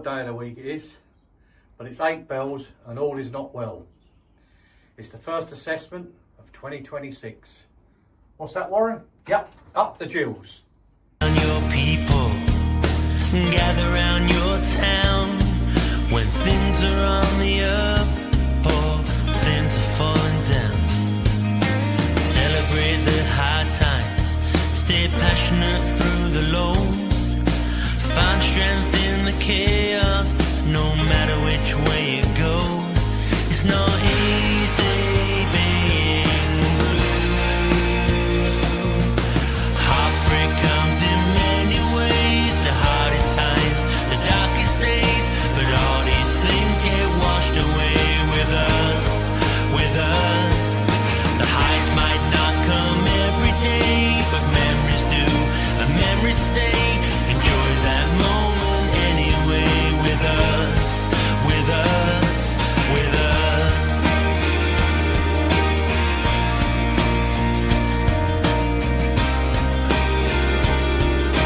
Day of the week it is, but it's 8 bells and all is not well. It's the first assessment of 2026. What's that, Warren? Yep, up the Gills. Your people gather round your town when things are on the up or things are falling down. Celebrate the high times, stay passionate through the lows, find strength in the chaos, no matter which way it goes. It's not easy being blue. Heartbreak comes in many ways, the hardest times, the darkest days, but all these things get washed away with us, with us. The highs might not come every day, but memories do, and memories stay. Enjoy that moment anyway with us, with us, with us.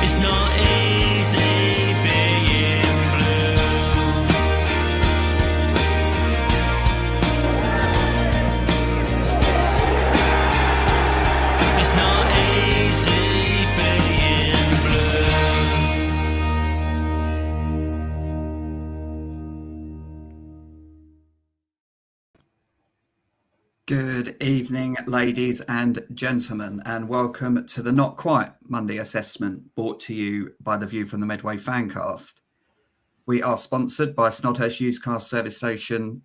It's not easy being blue. It's not easy being blue. Good evening, ladies and gentlemen, and welcome to the Not Quite Monday assessment brought to you by the View from the Medway Fancast. We are sponsored by Snodhurst Used Car Service Station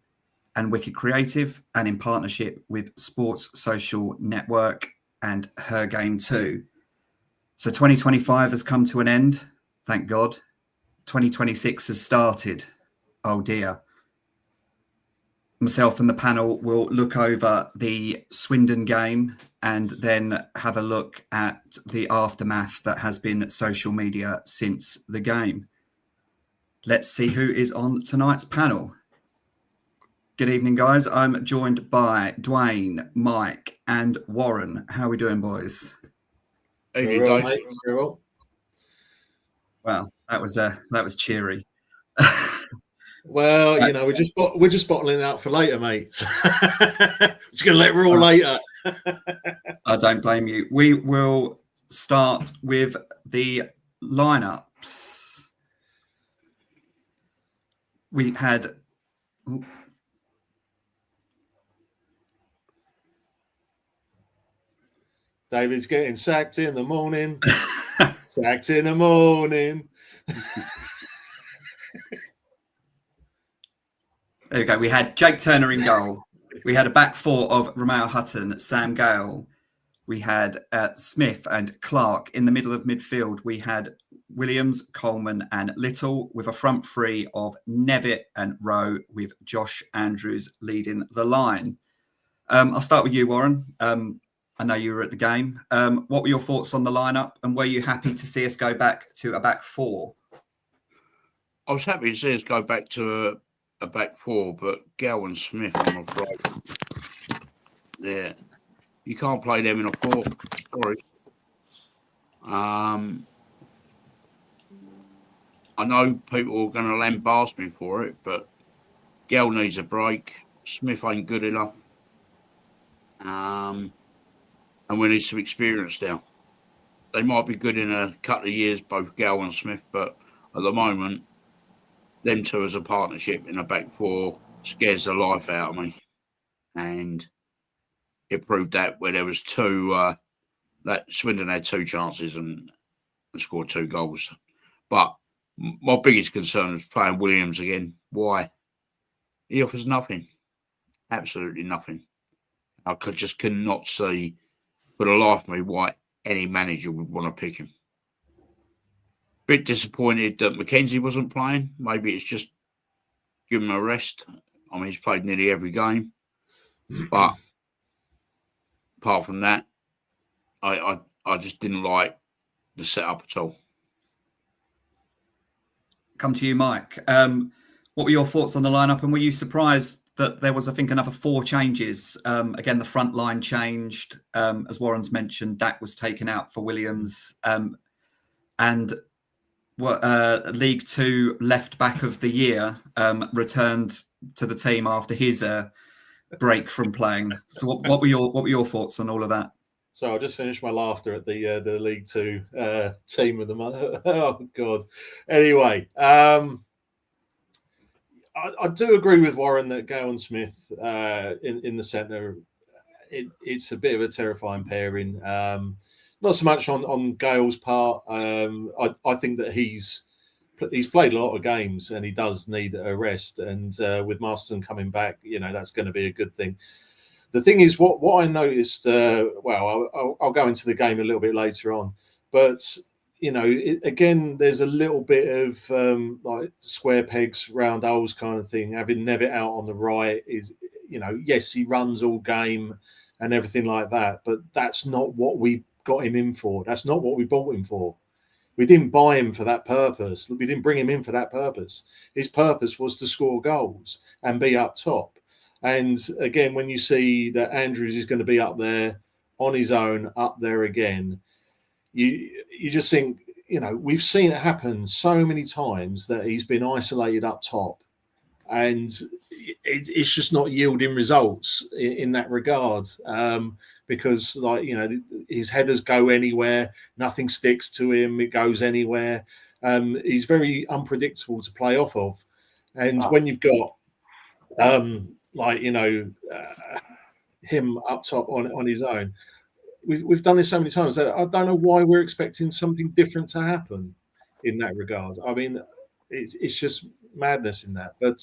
and Wicked Creative, and in partnership with Sports Social Network and Her Game 2. So 2025 has come to an end, thank God. 2026 has started. Oh dear. Myself and the panel will look over the Swindon game and then have a look at the aftermath that has been social media since the game. Let's see who is on tonight's panel. Good evening, guys. I'm joined by Dwayne, Mike, and Warren. How are we doing, boys? Very well, mate. Very well. Well, that was cheery. Well, you know, we're just bottling it out for later, mate. Just gonna let it roll later. I don't blame you. We will start with the lineups. We had David's getting sacked in the morning. Sacked in the morning. There we go. We had Jake Turner in goal. We had a back four of Romeo Hutton, Sam Gale. We had Smith and Clark in the middle of midfield. We had Williams, Coleman and Little, with a front three of Nevitt and Rowe, with Josh Andrews leading the line. I'll start with you, Warren. I know you were at the game. What were your thoughts on the lineup, and were you happy to see us go back to a back four? I was happy to see us go back to a back four, but Gow and Smith, I'm afraid, yeah, you can't play them in a four. Sorry. I know people are going to lambast me for it, but Gow needs a break. Smith ain't good enough, and we need some experience now. They might be good in a couple of years, both Gow and Smith, but at the moment, them two as a partnership in a back four scares the life out of me. And it proved that where there was two, that Swindon had two chances and scored two goals. But my biggest concern is playing Williams again. Why? He offers nothing. Absolutely nothing. I just cannot see for the life of me why any manager would want to pick him. Bit disappointed that McKenzie wasn't playing. Maybe it's just give him a rest. I mean, he's played nearly every game. But apart from that, I just didn't like the setup at all. Come to you, Mike. What were your thoughts on the lineup, and were you surprised that there was, I think, another four changes? Again, the front line changed. As Warren's mentioned, Dak was taken out for Williams. And League Two left back of the year, returned to the team after his break from playing. So what were your thoughts on all of that? So I just finished my laughter at the League Two team of the month. Oh God. Anyway, I do agree with Warren that Gale and Smith in the centre. It's a bit of a terrifying pairing. Not so much on Gale's part. I think that he's played a lot of games and he does need a rest. And with Masterson coming back, that's going to be a good thing. The thing is, what I noticed. I'll go into the game a little bit later on, but again, there's a little bit of like square pegs, round holes kind of thing. Having Nevitt out on the right is, yes, he runs all game and everything like that, but that's not what we got him in for. That's not what we bought him for. We didn't buy him for that purpose. We didn't bring him in for that purpose. His purpose was to score goals and be up top. And again, when you see that Andrews is going to be up there on his own, up there again, you just think, we've seen it happen so many times that he's been isolated up top, and it's just not yielding results in that regard. Because his headers go anywhere, nothing sticks to him, it goes anywhere. He's very unpredictable to play off of. And when you've got him up top on his own, we've done this so many times that I don't know why we're expecting something different to happen in that regard. I mean, it's just madness in that. But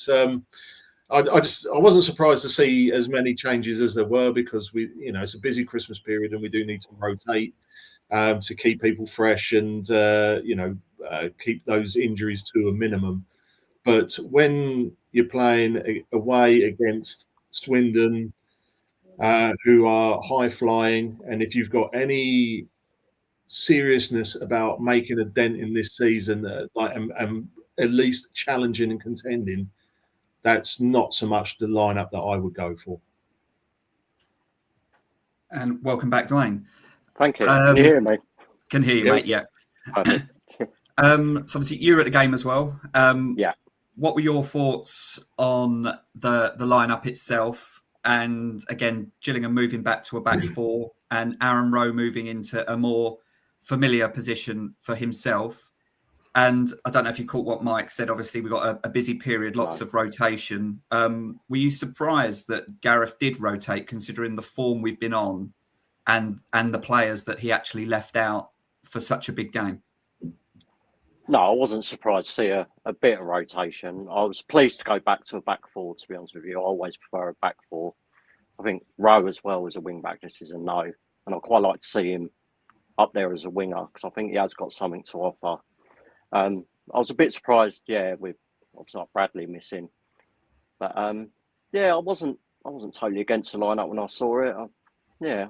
I wasn't surprised to see as many changes as there were, because it's a busy Christmas period and we do need to rotate to keep people fresh and keep those injuries to a minimum. But when you're playing away against Swindon, who are high flying, and if you've got any seriousness about making a dent in this season, and at least challenging and contending, that's not so much the lineup that I would go for. And welcome back, Dwayne. Thank you. Can you hear me? Can hear you, mate. Yeah. Perfect. So obviously you were at the game as well. Yeah. What were your thoughts on the lineup itself? And again, Gillingham moving back to a back four and Aaron Rowe moving into a more familiar position for himself. And I don't know if you caught what Mike said. Obviously, we got a busy period, lots of rotation. Were you surprised that Gareth did rotate, considering the form we've been on and the players that he actually left out for such a big game? No, I wasn't surprised to see a bit of rotation. I was pleased to go back to a back four, to be honest with you. I always prefer a back four. I think Rowe as well as a wing back just is a no. And I quite like to see him up there as a winger, because I think he has got something to offer. I was a bit surprised, with obviously like Bradley missing. But I wasn't totally against the lineup when I saw it. I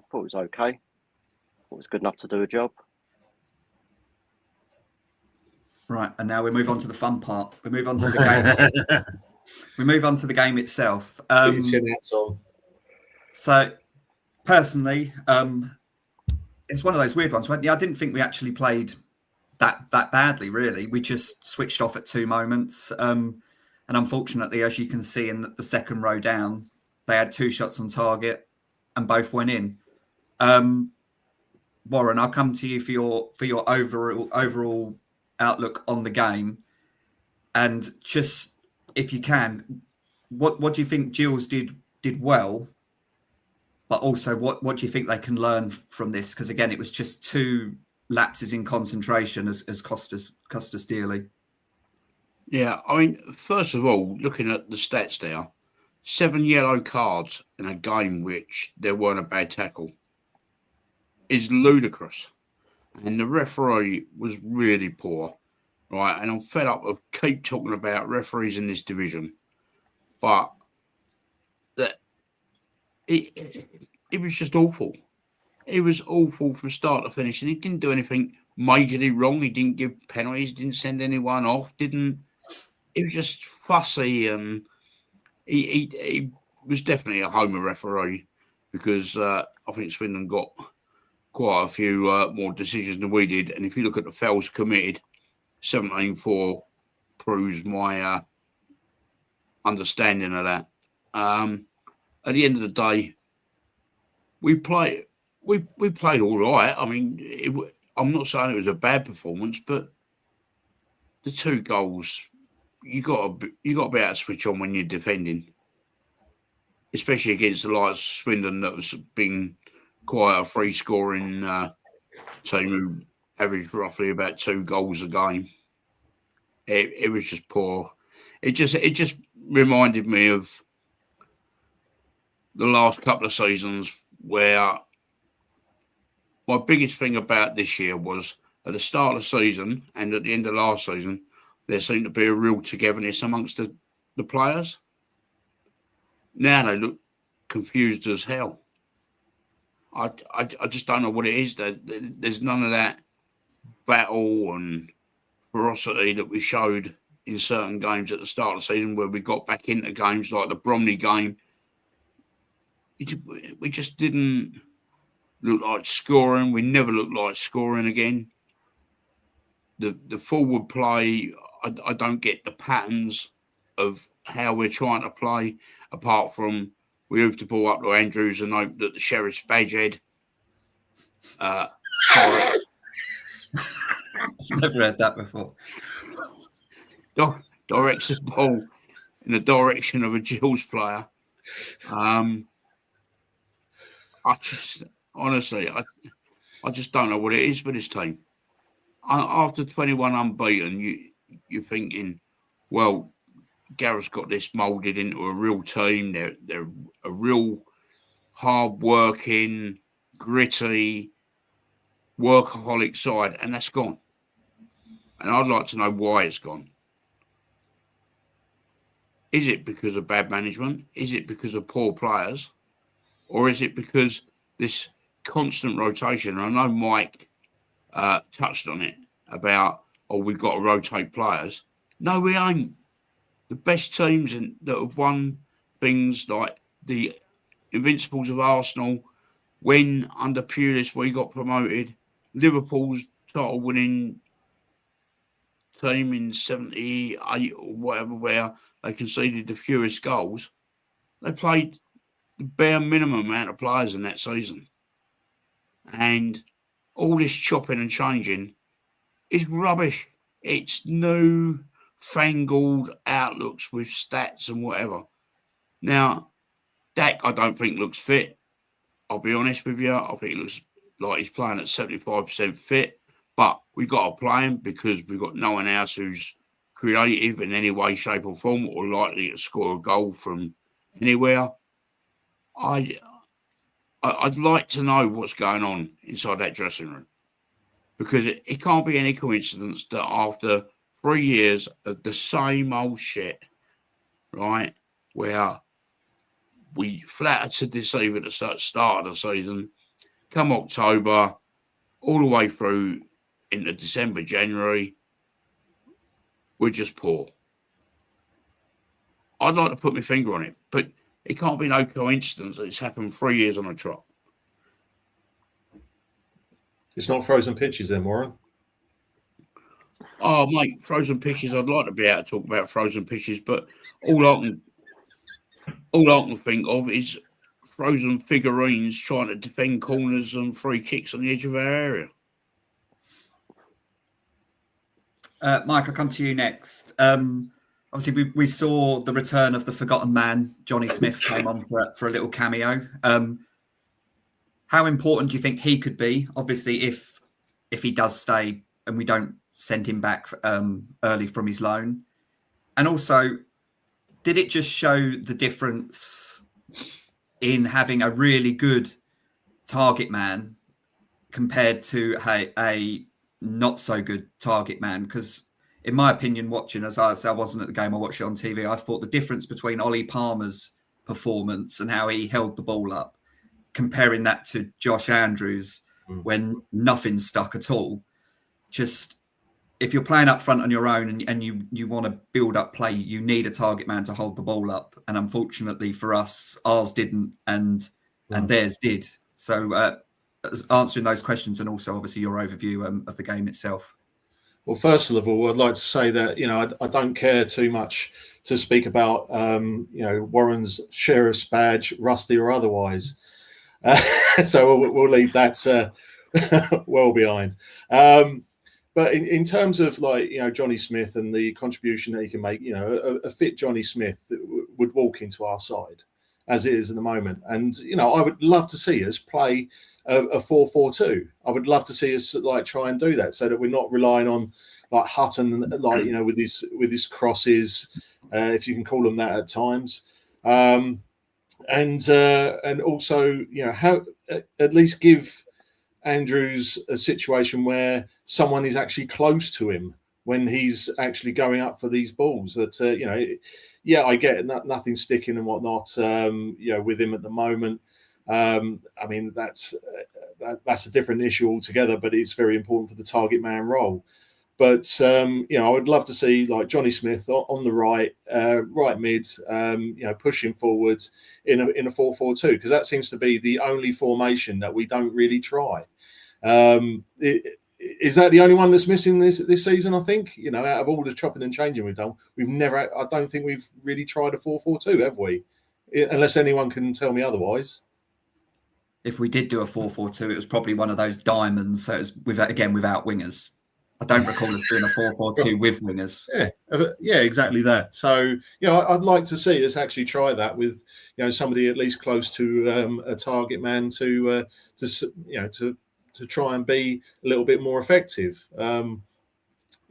thought it was okay. I thought it was good enough to do a job. Right, and now we move on to the fun part. We move on to the game. We move on to the game itself. So, personally, it's one of those weird ones. I didn't think we actually played that badly, really. We just switched off at two moments. And unfortunately, as you can see in the second row down, they had two shots on target and both went in. Warren, I'll come to you for your overall outlook on the game, and just, if you can, what do you think Gills did well, but also what do you think they can learn from this? Because again, it was just two lapses in concentration as cost us dearly. Yeah, I mean, first of all, looking at the stats there, 7 yellow cards in a game which there weren't a bad tackle is ludicrous. And the referee was really poor, right? And I'm fed up of keep talking about referees in this division. But that it was just awful. It was awful from start to finish. And he didn't do anything majorly wrong. He didn't give penalties, didn't send anyone off, it was just fussy, and he was definitely a homer referee, because I think Swindon got quite a few more decisions than we did. And if you look at the fouls committed, 17-4 proves my understanding of that. At the end of the day, we played all right. I mean, I'm not saying it was a bad performance, but the 2 goals, you got to be able to switch on when you're defending, especially against the likes of Swindon, that was being quite a free scoring team who averaged roughly about 2 goals a game. It was just poor. It just reminded me of the last couple of seasons, where my biggest thing about this year was at the start of the season and at the end of last season, there seemed to be a real togetherness amongst the players. Now they look confused as hell. I just don't know what it is. There's none of that battle and ferocity that we showed in certain games at the start of the season, where we got back into games like the Bromley game. We just didn't look like scoring. We never looked like scoring again. The forward play, I don't get the patterns of how we're trying to play, apart from we moved the ball up to Andrews and hope that the Sheriff's Badgehead Never heard that before. Directs the ball in the direction of a Gills player. I just honestly, I just don't know what it is for this team. After 21 unbeaten, you're thinking, well, Gareth's got this moulded into a real team. They're a real hard-working, gritty, workaholic side, and that's gone. And I'd like to know why it's gone. Is it because of bad management? Is it because of poor players? Or is it because this constant rotation? I know Mike touched on it about, we've got to rotate players. No, we ain't. The best teams that have won things like the Invincibles of Arsenal, when under Pulis we got promoted, Liverpool's title winning team in 78 or whatever, where they conceded the fewest goals, they played the bare minimum amount of players in that season. And all this chopping and changing is rubbish. It's new fangled outlooks with stats and whatever. Now, Dak, I don't think looks fit. I'll be honest with you. I think he looks like he's playing at 75% fit. But we've got to play him because we've got no one else who's creative in any way, shape or form, or likely to score a goal from anywhere. I'd like to know what's going on inside that dressing room, because it can't be any coincidence that after 3 years of the same old shit, right, where we flattered to deceive at the start of the season, come October, all the way through into December, January, we're just poor. I'd like to put my finger on it, but it can't be no coincidence that it's happened 3 years on a trot. It's not frozen pitches then, Warren. Oh, mate, frozen pitches. I'd like to be able to talk about frozen pitches, but all I can think of is frozen figurines trying to defend corners and free kicks on the edge of our area. Mike, I'll come to you next. Obviously, we saw the return of the forgotten man, Johnny Smith, came on for a little cameo. How important do you think he could be? Obviously, if he does stay and we don't send him back early from his loan. And also, did it just show the difference in having a really good target man compared to a not so good target man? Because in my opinion, watching, as I say, I wasn't at the game, I watched it on TV, I thought the difference between Ollie Palmer's performance and how he held the ball up, comparing that to Josh Andrews when nothing stuck at all, just if you're playing up front on your own and you want to build up play, you need a target man to hold the ball up. And unfortunately for us, ours didn't and theirs did. So answering those questions and also obviously your overview of the game itself. Well, first of all, I'd like to say that I don't care too much to speak about Warren's sheriff's badge, rusty or otherwise. So we'll leave that well behind. But in terms of Johnny Smith and the contribution that he can make, a fit Johnny Smith would walk into our side as it is at the moment. And I would love to see us play a 4-4-2. I would love to see us try and do that, so that we're not relying on Hutton, with his crosses, if you can call them that at times, and also how at least give Andrews a situation where someone is actually close to him when he's actually going up for these balls. That I get nothing sticking and whatnot. With him at the moment. I mean, that's a different issue altogether, but it's very important for the target man role. But I would love to see Johnny Smith on the right mid, pushing forwards in a 4-4-2, because that seems to be the only formation that we don't really try. Is that the only one that's missing this season? I think out of all the chopping and changing we've done, I don't think we've really tried a 4-4-2, have we? Unless anyone can tell me otherwise. If we did do a 4-4-2, it was probably one of those diamonds. So it was without wingers. I don't recall us doing a 4-4-2 with wingers. Yeah, exactly that. So I'd like to see us actually try that with somebody at least close to a target man to try and be a little bit more effective. And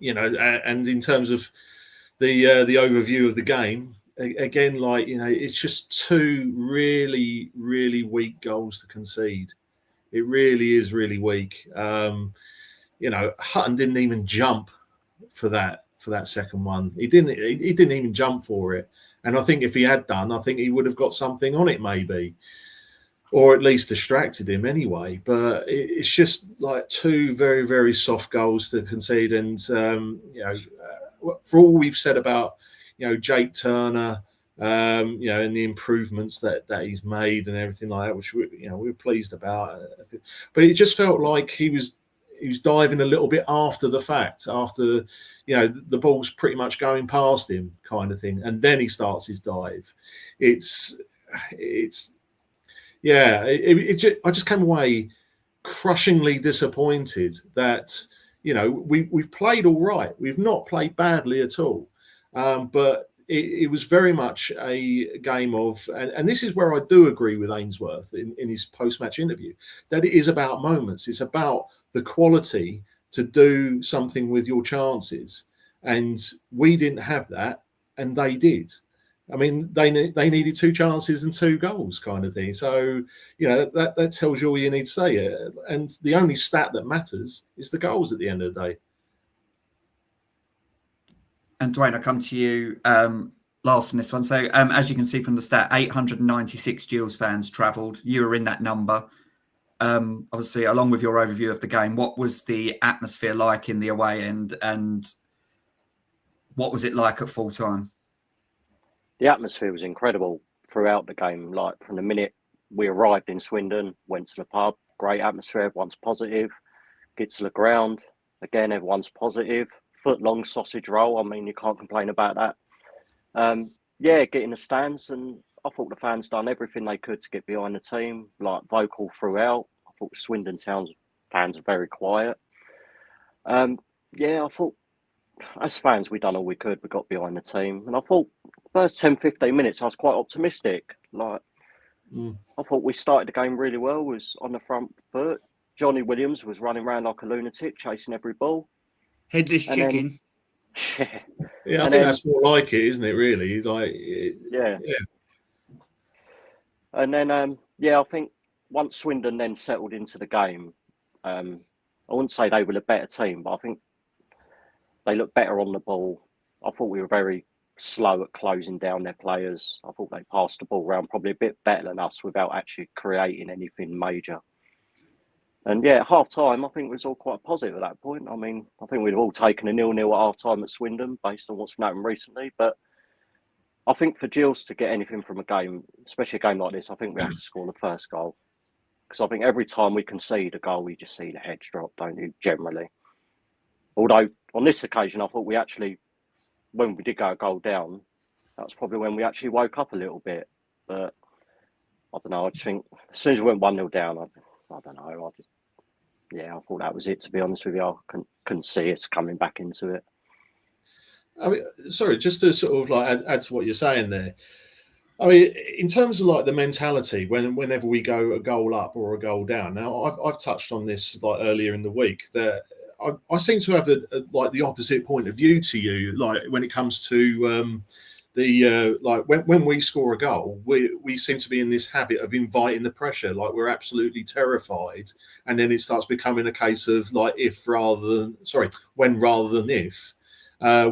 in terms of the overview of the game. Again, it's just two really, really weak goals to concede. It really is really weak. Hutton didn't even jump for that second one. He didn't even jump for it. And I think if he had done, I think he would have got something on it for or at least distracted him anyway. But it's just two very, very soft goals to concede. And for all we've said about Jake Turner, and the improvements that he's made and everything like that, which we're pleased about. But it just felt like he was diving a little bit after the fact, after the ball's pretty much going past him, kind of thing, and then he starts his dive. I just came away crushingly disappointed that we've played all right. We've not played badly at all. But it was very much a game of, and this is where I do agree with Ainsworth in his post-match interview, that it is about moments. It's about the quality to do something with your chances. And we didn't have that, and they did. I mean, they needed 2 chances and 2 goals, kind of thing. So, that tells you all you need to say. And the only stat that matters is the goals at the end of the day. And Dwayne, I come to you last on this one. So as you can see from the stat, 896 Gills fans travelled. You were in that number. Obviously, along with your overview of the game, what was the atmosphere like in the away end, and what was it like at full time? The atmosphere was incredible throughout the game. From the minute we arrived in Swindon, went to the pub, great atmosphere, everyone's positive. Get to the ground, again, everyone's positive. Foot-long sausage roll. I mean, you can't complain about that. Get in the stands, and I thought the fans done everything they could to get behind the team, vocal throughout. I thought the Swindon Town fans are very quiet. I thought as fans, we done all we could. We got behind the team, and I thought first 10, 15 minutes, I was quite optimistic. I thought we started the game really well, was on the front foot. Johnny Williams was running around like a lunatic, chasing every ball. Headless chicken. I think that's more like it, isn't it? Really, yeah. And then, I think once Swindon then settled into the game, I wouldn't say they were a better team, but I think they looked better on the ball. I thought we were very slow at closing down their players. I thought they passed the ball around probably a bit better than us without actually creating anything major. And at half time, I think it was all quite positive at that point. I mean, I think we'd have all taken a 0-0 at half time at Swindon based on what's been happening recently. But I think for Gills to get anything from a game, especially a game like this, I think we have to score the first goal. Because I think every time we concede a goal, we just see the heads drop, don't you, generally? Although on this occasion, I thought we actually, when we did go a goal down, that was probably when we actually woke up a little bit. But I don't know. I just think as soon as we went 1-0 down, I don't know. I thought that was it. To be honest with you, I couldn't see us coming back into it. I mean, sorry, just to sort of like add to what you're saying there. I mean, in terms of like the mentality, whenever we go a goal up or a goal down. Now, I've touched on this like earlier in the week that I seem to have like the opposite point of view to you. Like when it comes to like when we score a goal, we seem to be in this habit of inviting the pressure. Like we're absolutely terrified, and then it starts becoming a case of like when rather than if.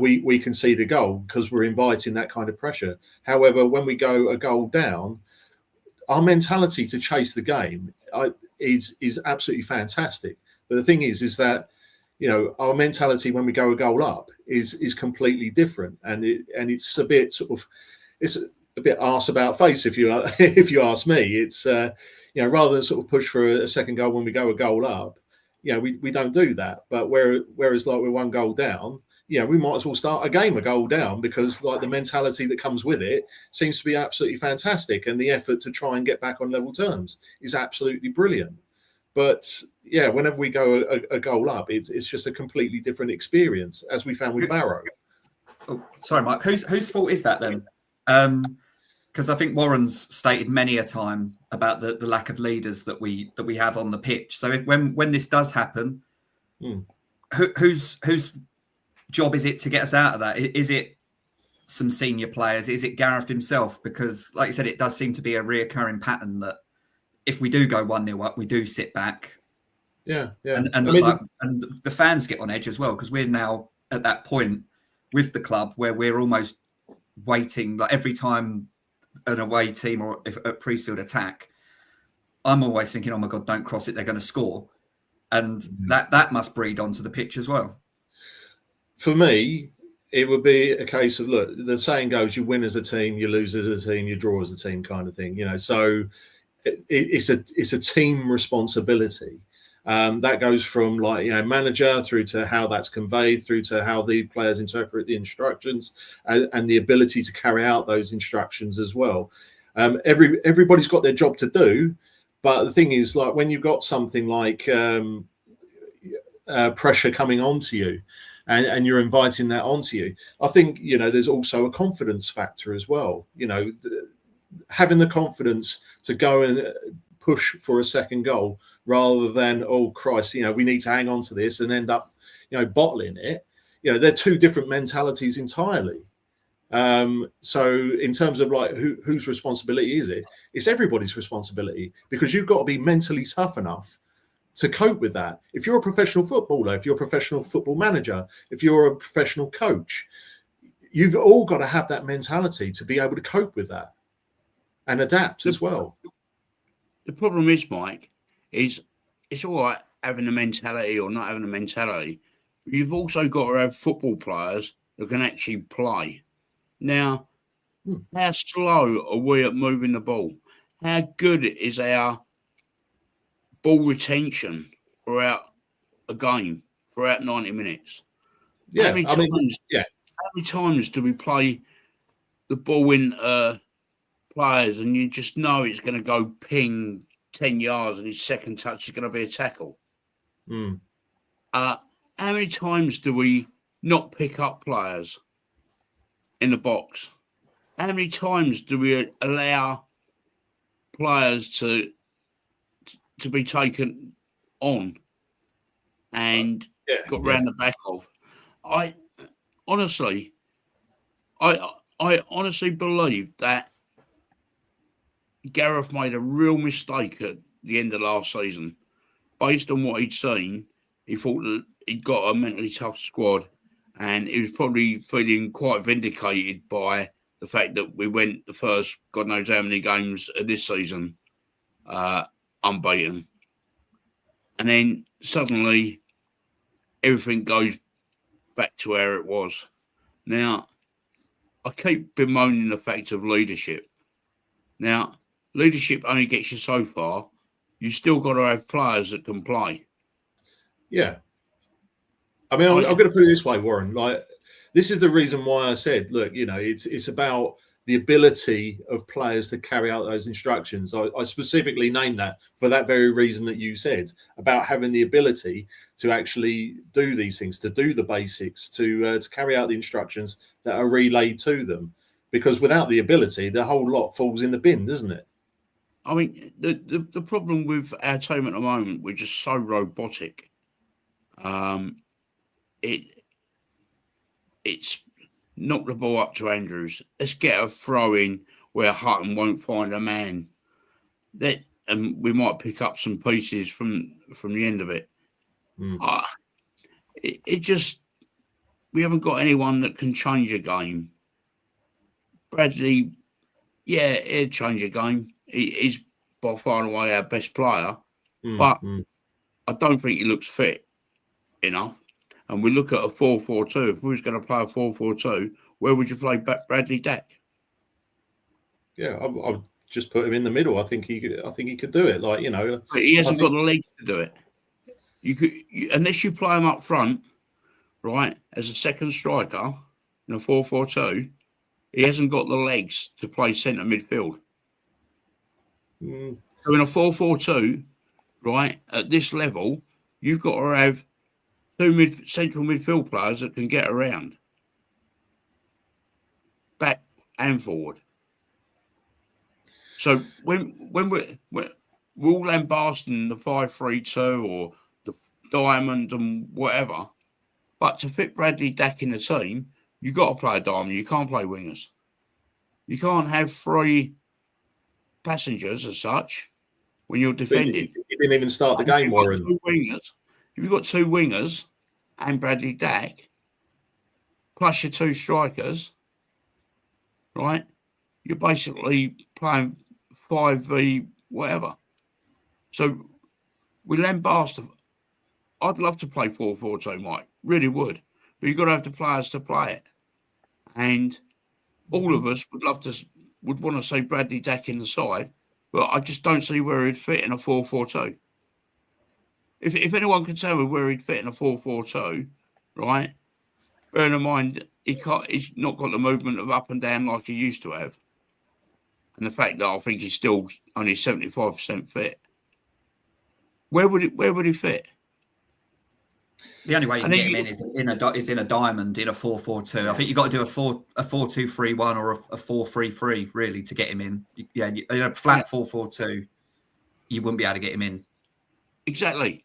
We concede a goal because we're inviting that kind of pressure. However, when we go a goal down, our mentality to chase the game is absolutely fantastic. But the thing is that our mentality when we go a goal up is completely different, and it's a bit it's a bit arse about face if you ask me. It's rather than sort of push for a second goal when we go a goal up, we don't do that. But whereas like we're 1 goal down. We might as well start a game a goal down because like the mentality that comes with it seems to be absolutely fantastic, and the effort to try and get back on level terms is absolutely brilliant. But whenever we go a goal up, it's just a completely different experience, as we found with Barrow. Oh, sorry, Mike. Whose fault is that then? Because I think Warren's stated many a time about the lack of leaders that we have on the pitch. So when this does happen, whose job is it to get us out of that? Is it some senior players? Is it Gareth himself? Because, like you said, it does seem to be a reoccurring pattern that if we do go 1-0 up, we do sit back. Yeah. And the fans get on edge as well, because we're now at that point with the club where we're almost waiting. Like every time an away team or if a Priestfield attack, I'm always thinking, oh my God, don't cross it, they're going to score. And that must breed onto the pitch as well. For me, it would be a case of, look, the saying goes, you win as a team, you lose as a team, you draw as a team kind of thing, so it's a team responsibility. That goes from like, manager through to how that's conveyed, through to how the players interpret the instructions and the ability to carry out those instructions as well. Everybody's got their job to do. But the thing is, like when you've got something like pressure coming onto you, and you're inviting that onto you, I think, there's also a confidence factor as well. Having the confidence to go and push for a second goal rather than, oh Christ, we need to hang on to this and end up, bottling it. They're two different mentalities entirely. So in terms of like whose responsibility is it? It's everybody's responsibility, because you've got to be mentally tough enough to cope with that. If you're a professional footballer, if you're a professional football manager, if you're a professional coach, you've all got to have that mentality to be able to cope with that and adapt as well. The problem is, Mike, is it's all right having a mentality or not having a mentality. But you've also got to have football players who can actually play. Now, how slow are we at moving the ball? How good is our ball retention throughout a game, throughout 90 minutes? Yeah, how many times do we play the ball in players and you just know it's going to go ping 10 yards and his second touch is going to be a tackle? How many times do we not pick up players in the box? How many times do we allow players to be taken on and got round the back of? I honestly believe that Gareth made a real mistake at the end of last season. Based on what he'd seen, he thought that he'd got a mentally tough squad, and he was probably feeling quite vindicated by the fact that we went the first God knows how many games of this season unbeaten. And then suddenly everything goes back to where it was. Now, I keep bemoaning the fact of leadership. Now, leadership only gets you so far. You still got to have players that can play. Yeah. I mean, I'm going to put it this way, Warren. Like, this is the reason why I said, look, you know, it's about the ability of players to carry out those instructions. I specifically named that for that very reason that you said, about having the ability to actually do these things, to do the basics, to carry out the instructions that are relayed to them. Because without the ability, the whole lot falls in the bin, doesn't it? I mean, the problem with our team at the moment, we're just so robotic. It's knock the ball up to Andrews. Let's get a throw in where Hutton won't find a man. And we might pick up some pieces from the end of it. It just, we haven't got anyone that can change a game. Bradley, yeah, he'll change a game. He's by far and away our best player, but I don't think he looks fit enough. And we look at a 4-4-2. If we was going to play a 4-4-2, where would you play Bradley Dack? Yeah, I'll just put him in the middle. I think he could do it. Like, you know, but he hasn't got the legs to do it. Unless you play him up front, right, as a second striker in a 4-4-2, he hasn't got the legs to play centre midfield. So in a 4-4-2, right, at this level, you've got to have two central midfield players that can get around, back and forward. So when we're all lambasting the 5-3-2 or the diamond and whatever, but to fit Bradley Dack in the team, you've got to play a diamond. You can't play wingers. You can't have three passengers as such when you're defending. He didn't even start the game, Warren. If you've got two wingers and Bradley Dack, plus your two strikers, right, you're basically playing 5v whatever. So we lambast. I'd love to play 4-4-2, Mike. Really would. But you've got to have the players to play it. And all of us would want to see Bradley Dack in the side, but I just don't see where he'd fit in a 4-4-2. If anyone can tell me where he'd fit in a 4-4-2, right, bearing in mind he's not got the movement of up and down like he used to have. And the fact that I think he's still only 75% fit. Where would he fit? The only way you can get him in is in a diamond in a 4-4-2. I think you've got to do a 4-2-3-1 or a 4-3-3 really to get him in. In a flat 4-4-2, you wouldn't be able to get him in. Exactly.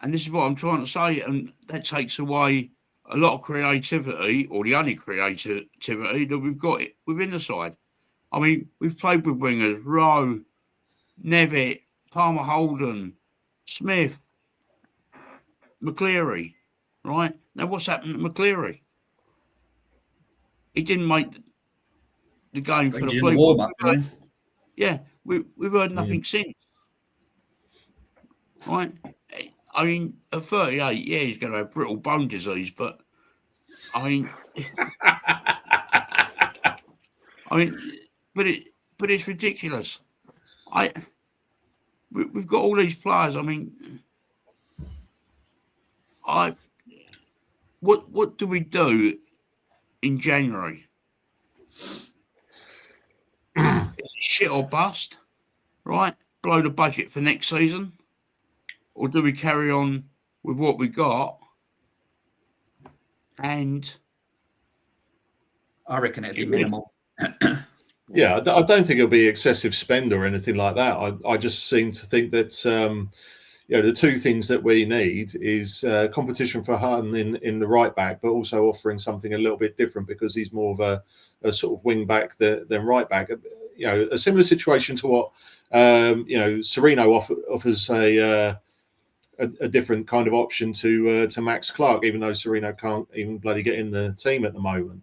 And this is what I'm trying to say, and that takes away a lot of creativity, or the only creativity that we've got within the side. I mean, we've played with wingers, Rowe, Nevitt, Palmer Holden, Smith, McCleary, right? Now, what's happened to McCleary? He didn't make the game for the warm-up. Yeah, we've heard nothing since. Right? I mean, at 38, yeah, he's going to have brittle bone disease, but I mean, but it's ridiculous. We've got all these players. I mean, what do we do in January? Is it shit or bust? Right? Blow the budget for next season? Or do we carry on with what we got? And I reckon it'd be minimal. Yeah, I don't think it'll be excessive spend or anything like that. I just seem to think that the two things that we need is competition for Hutton in the right back, but also offering something a little bit different because he's more of a sort of wing back than right back. You know, a similar situation to what Sereno offers a different kind of option to Max Clark, even though Sereno can't even bloody get in the team at the moment.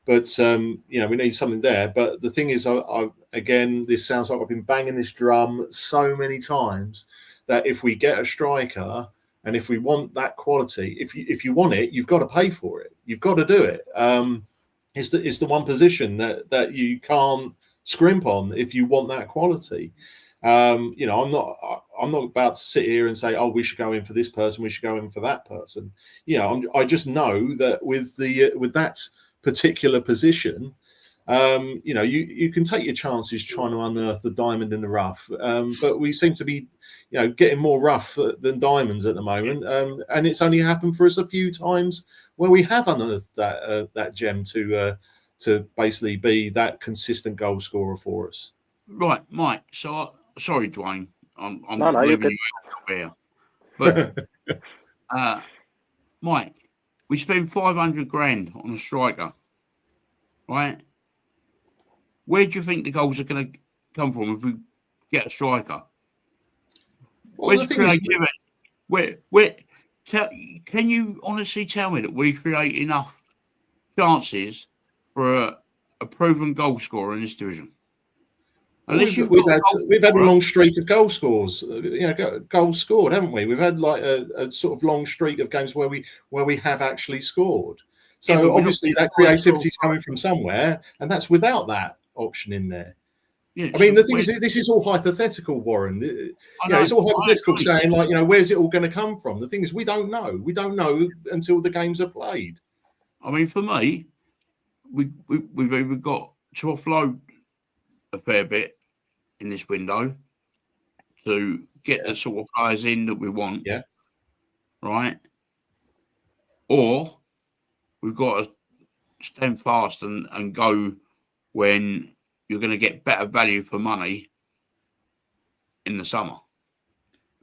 But, we need something there. But the thing is, again, this sounds like I've been banging this drum so many times that if we get a striker and if we want that quality, if you want it, you've got to pay for it. You've got to do it. It's the one position that you can't scrimp on if you want that quality. I'm not about to sit here and say, oh, we should go in for this person, we should go in for that person. I just know that with that particular position, you can take your chances trying to unearth the diamond in the rough. But we seem to be, getting more rough than diamonds at the moment. And it's only happened for us a few times where we have unearthed that gem to basically be that consistent goal scorer for us. Right, Mike. So, sorry, Dwayne. I'm No, you're leaving good. you out here. But, Mike, we spend 500 grand on a striker, right? Where do you think the goals are going to come from if we get a striker? Well, Where's creativity? Can you honestly tell me that we create enough chances for a proven goal scorer in this division? We've had a long streak of goal scores, goals scored, haven't we? We've had like a sort of long streak of games where we have actually scored. So obviously that creativity is coming from somewhere, and that's without that option in there. Yeah, I mean, the thing is, this is all hypothetical, Warren. It's all hypothetical, saying like, where's it all going to come from? The thing is, we don't know. We don't know until the games are played. I mean, for me, we've either got to offload a fair bit in this window to get the sort of players in that we want, right? Or we've got to stand fast and go when you're going to get better value for money in the summer.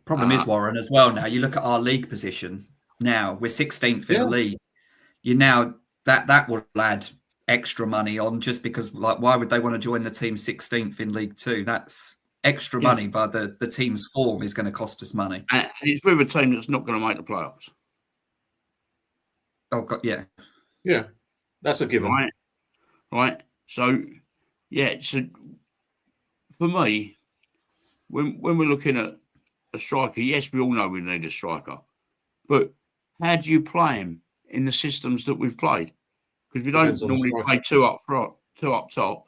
Problem is, Warren, as well. Now you look at our league position. Now we're 16th in the league. That will add extra money on, just because, like, why would they want to join the team 16th in League Two? That's extra money, but the team's form is going to cost us money. And it's with a team that's not going to make the playoffs. Oh God, yeah, that's a given, right. So, so for me, when we're looking at a striker, yes, we all know we need a striker, but how do you play him in the systems that we've played? Because we don't normally play two up front, two up top.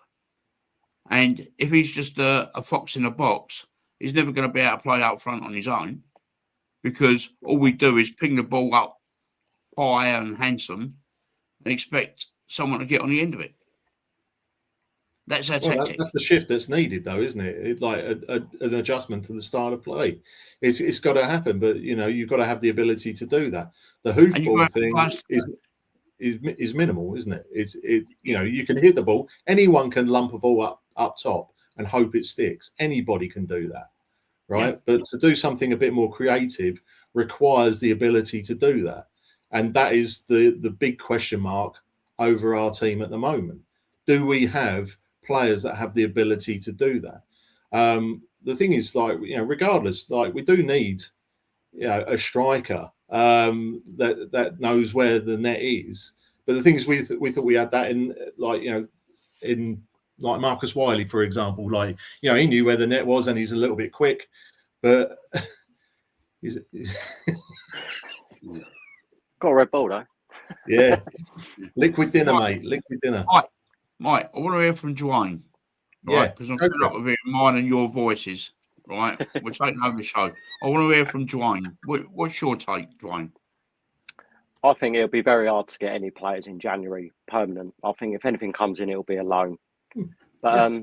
And if he's just a fox in a box, he's never going to be able to play out front on his own, because all we do is ping the ball up high and handsome and expect someone to get on the end of it. That's our tactic. That's the shift that's needed, though, isn't it? It's like an adjustment to the style of play. It's got to happen, but you've got to have the ability to do that. The hoofball thing is minimal, isn't it? You can hit the ball. Anyone can lump a ball up top and hope it sticks. Anybody can do that, right? Yeah. But to do something a bit more creative requires the ability to do that, and that is the big question mark over our team at the moment. Do we have players that have the ability to do that? The thing is, like, regardless, like, we do need a striker that knows where the net is. But the thing is, we thought we had that in Marcus Wiley, for example. Like, he knew where the net was, and he's a little bit quick, but he's got a red ball though. Yeah, liquid dinner, mate. Liquid dinner. Mike, I want to hear from Dwayne, right? Because I'm fed up with mine and your voices, right? We're taking over the show. I want to hear from Dwayne. What's your take, Dwayne? I think it'll be very hard to get any players in January permanent. I think if anything comes in, it'll be a loan. But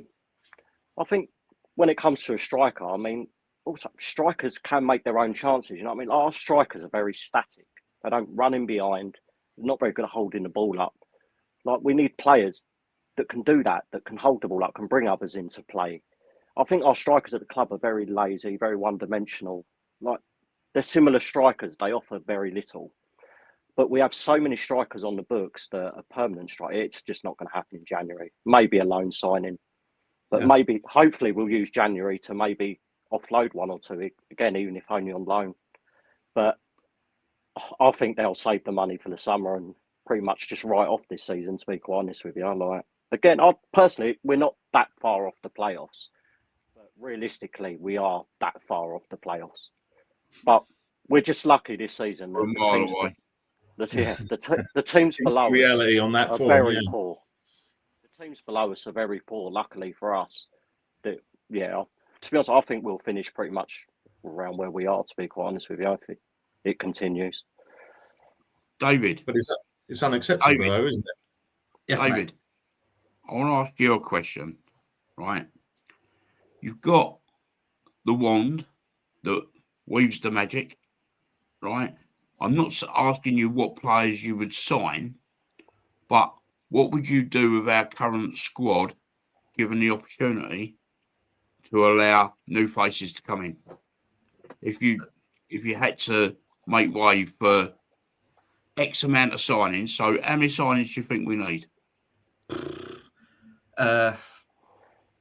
I think when it comes to a striker, I mean, also strikers can make their own chances. You know what I mean? Our strikers are very static. They don't run in behind. They're not very good at holding the ball up. Like, we need players that can do that can hold the ball up, can bring others into play. I think our strikers at the club are very lazy, very one-dimensional. Like, they're similar strikers. They offer very little. But we have so many strikers on the books that a permanent strike, it's just not going to happen in January. Maybe a loan signing. But hopefully we'll use January to maybe offload one or two, again, even if only on loan. But I think they'll save the money for the summer and pretty much just write off this season, to be quite honest with you. Again, personally, we're not that far off the playoffs. But realistically, we are that far off the playoffs. But we're just lucky this season. The teams below us on that are form, very poor. The teams below us are very poor, luckily for us. to be honest, I think we'll finish pretty much around where we are, to be quite honest with you, if it continues. David. But it's unacceptable, David. though, isn't it? Yes, David, mate. I want to ask you a question, right? You've got the wand that weaves the magic, right? I'm not asking you what players you would sign, but what would you do with our current squad, given the opportunity to allow new faces to come in? If you had to make way for X amount of signings, so how many signings do you think we need?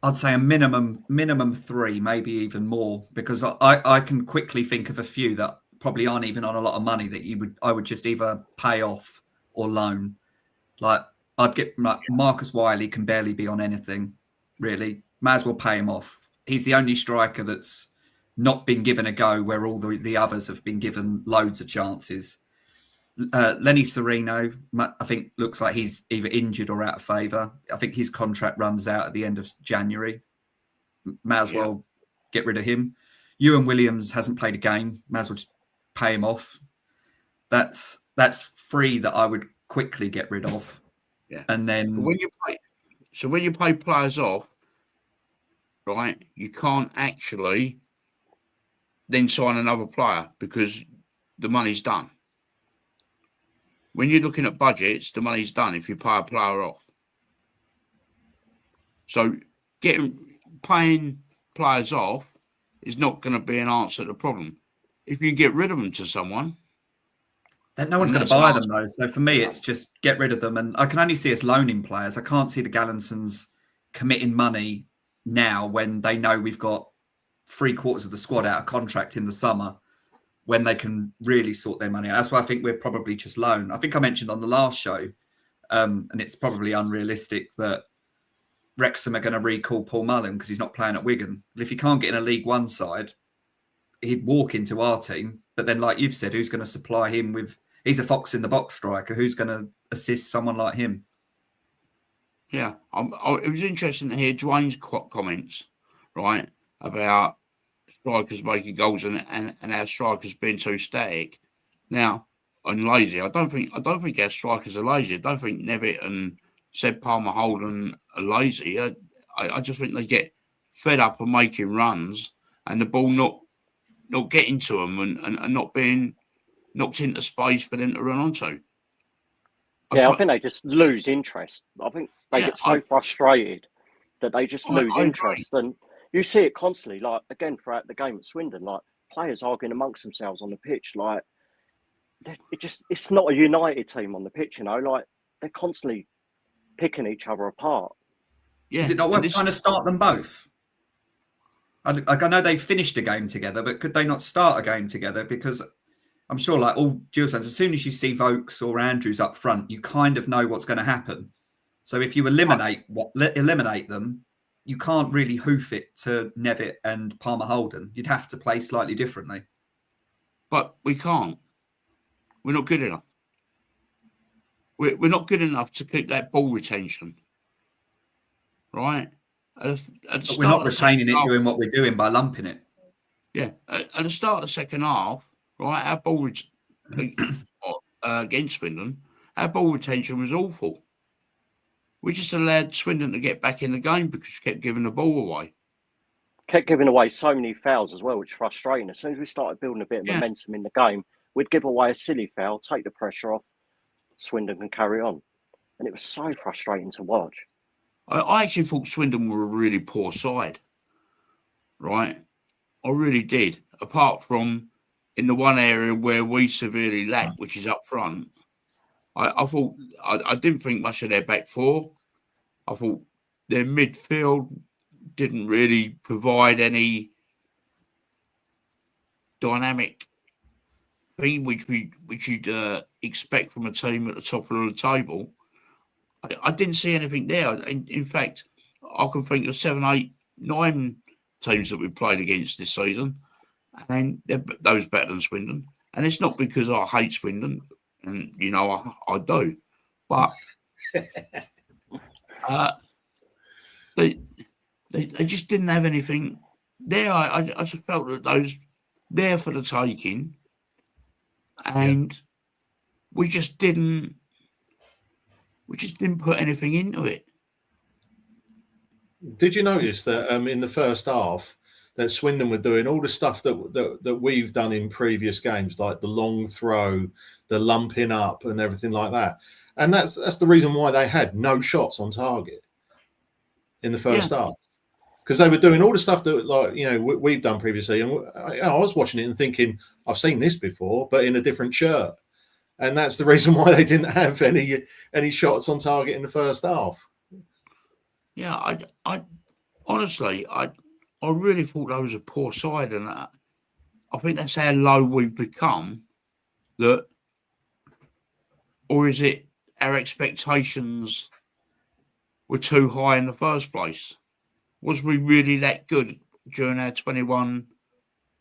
I'd say a minimum 3, maybe even more, because I can quickly think of a few that probably aren't even on a lot of money that I would just either pay off or loan. Like I'd get Marcus Wiley can barely be on anything, really. May as well pay him off. He's the only striker that's not been given a go where all the others have been given loads of chances. Lenny Sereno, I think, looks like he's either injured or out of favour. I think his contract runs out at the end of January. May as well get rid of him. Ewan Williams hasn't played a game. May as well just pay him off. That's 3 that I would quickly get rid of. Yeah. And then when you pay players off, right, you can't actually then sign another player because the money's done. When you're looking at budgets, the money's done if you pay a player off. So paying players off is not going to be an answer to the problem. If you get rid of them to someone, then no one's going to buy them though. So for me, it's just get rid of them. And I can only see us loaning players. I can't see the Gallinsons committing money now when they know we've got 3/4 of the squad out of contract in the summer, when they can really sort their money out. That's why I think we're probably just loan. I think I mentioned on the last show, and it's probably unrealistic, that Wrexham are going to recall Paul Mullen because he's not playing at Wigan. Well, if he can't get in a League One side, he'd walk into our team. But then, like you've said, who's going to supply him with... He's a fox in the box striker. Who's going to assist someone like him? Yeah. It was interesting to hear Dwayne's comments, right, about strikers making goals and our strikers being too static. Now, and lazy. I don't think our strikers are lazy. I don't think Nevitt and Seb Palmer Holden are lazy. I just think they get fed up of making runs and the ball not getting to them and not being knocked into space for them to run onto. I think they just lose interest. I think they get so frustrated that they just lose interest. And you see it constantly, like, again, throughout the game at Swindon, like, players arguing amongst themselves on the pitch. Like, it's not a united team on the pitch, you know? Like, they're constantly picking each other apart. Yeah. Is it not worth trying to start them both? I know they finished a game together, but could they not start a game together? Because I'm sure, like all Gills fans, as soon as you see Vokes or Andrews up front, you kind of know what's going to happen. So if you eliminate them, you can't really hoof it to Nevitt and Palmer Holden. You'd have to play slightly differently. But we can't. We're not good enough. We're not good enough to keep that ball retention. Right? But we're not retaining it doing what we're doing by lumping it. Yeah. At the start of the second half, right, our ball against Swindon, our ball retention was awful. We just allowed Swindon to get back in the game because we kept giving the ball away. Kept giving away so many fouls as well, which is frustrating. As soon as we started building a bit of momentum in the game, we'd give away a silly foul, take the pressure off, Swindon can carry on. And it was so frustrating to watch. I actually thought Swindon were a really poor side, right? I really did. Apart from in the one area where we severely lacked, which is up front. I thought I didn't think much of their back four. I thought their midfield didn't really provide any dynamic thing which you'd expect from a team at the top of the table. I didn't see anything there. In fact, I can think of 7, 8, 9 teams that we've played against this season, and they're those better than Swindon. And it's not because I hate Swindon. And, you know, I do. But they just didn't have anything there, I just felt that those there for the taking, and we just didn't put anything into it. Did you notice that in the first half that Swindon were doing all the stuff that we've done in previous games, like the long throw, the lumping up, and everything like that? And that's the reason why they had no shots on target in the first half, because they were doing all the stuff that, like, you know, we've done previously. And I was watching it and thinking, I've seen this before, but in a different shirt. And that's the reason why they didn't have any shots on target in the first half. Yeah, I honestly, I really thought that was a poor side, and I think that's how low we've become. That, or is it our expectations were too high in the first place? Was we really that good during our 21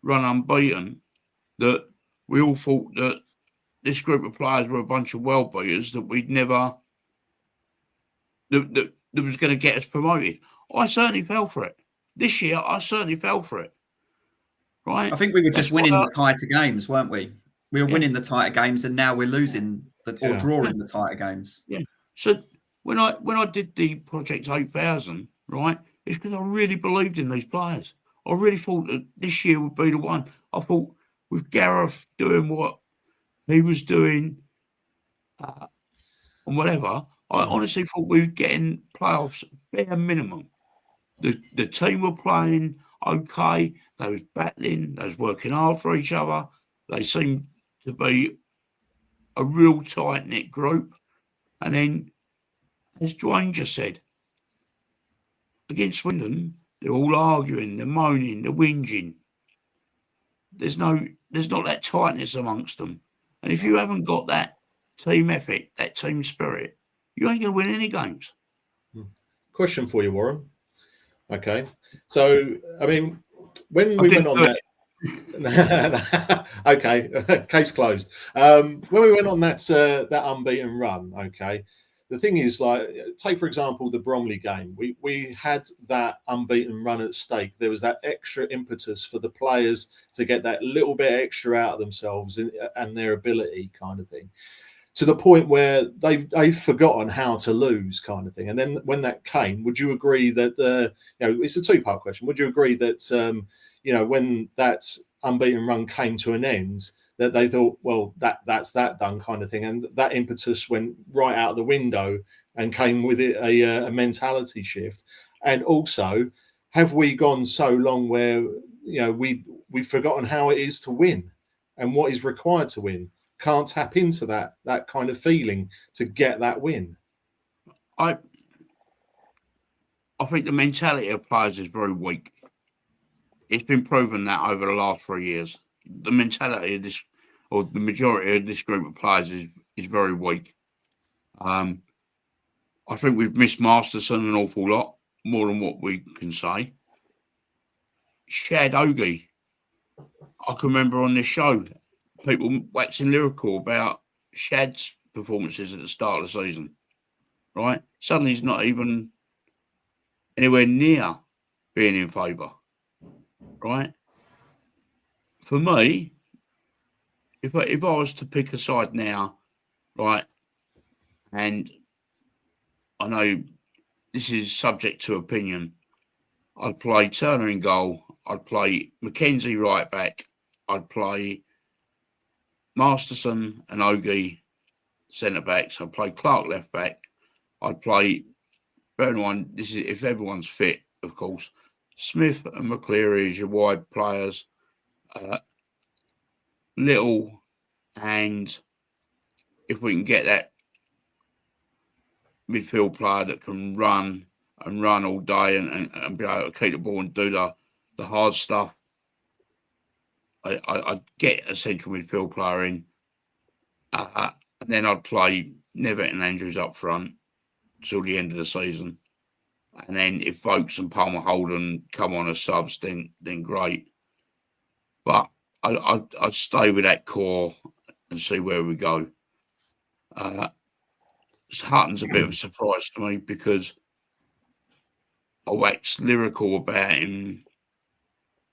run unbeaten that we all thought that this group of players were a bunch of world beaters that we'd never that was going to get us promoted? I certainly fell for it. This year, I certainly fell for it. Right? I think we were just winning the tighter games, weren't we? We were winning the tighter games, and now we're losing or drawing the tighter games. Yeah. So when I did the Project 8000, right, it's because I really believed in these players. I really thought that this year would be the one. I thought with Gareth doing what he was doing and whatever, I honestly thought we were getting playoffs bare minimum. The team were playing okay. They was battling. They was working hard for each other. They seemed to be a real tight-knit group. And then, as Dwayne just said, against Swindon, they're all arguing, they're moaning, they're whinging. There's not that tightness amongst them. And if you haven't got that team ethic, that team spirit, you ain't going to win any games. Question for you, Warren. Okay. So, I mean, when we went on that... Okay, case closed. When we went on that unbeaten run, okay, the thing is, like, take, for example, the Bromley game. We had that unbeaten run at stake. There was that extra impetus for the players to get that little bit extra out of themselves and their ability, kind of thing, to the point where they've forgotten how to lose, kind of thing. And then when that came, would you agree that, you know, it's a two-part question. Would you agree that, you know, when that unbeaten run came to an end, that they thought, well, that's that done, kind of thing, and that impetus went right out the window and came with it a mentality shift? And also, have we gone so long where, you know, we've forgotten how it is to win and what is required to win? Can't tap into that kind of feeling to get that win? I think the mentality of players is very weak. It's been proven that over the last 3 years. The mentality of this, or the majority of this group of players, is very weak. I think we've missed Masterson an awful lot, more than what we can say. Shad Ogie, I can remember on this show, people waxing lyrical about Shad's performances at the start of the season, right? Suddenly he's not even anywhere near being in favour, right? For me, if I was to pick a side now, right, and I know this is subject to opinion, I'd play Turner in goal, I'd play McKenzie right back, I'd play Masterson and Ogie centre backs, I'd play Clark left back, I'd play, bear in mind, this is if everyone's fit, of course, Smith and McCleary as your wide players, Little, and if we can get that midfield player that can run all day and be able to keep the ball and do the hard stuff, I'd get a central midfield player in. And then I'd play Nevitt and Andrews up front till the end of the season. And then if Vokes and Palmer Holden come on as subs, then great. But I'd stay with that core and see where we go. Hutton's a bit of a surprise to me because I waxed lyrical about him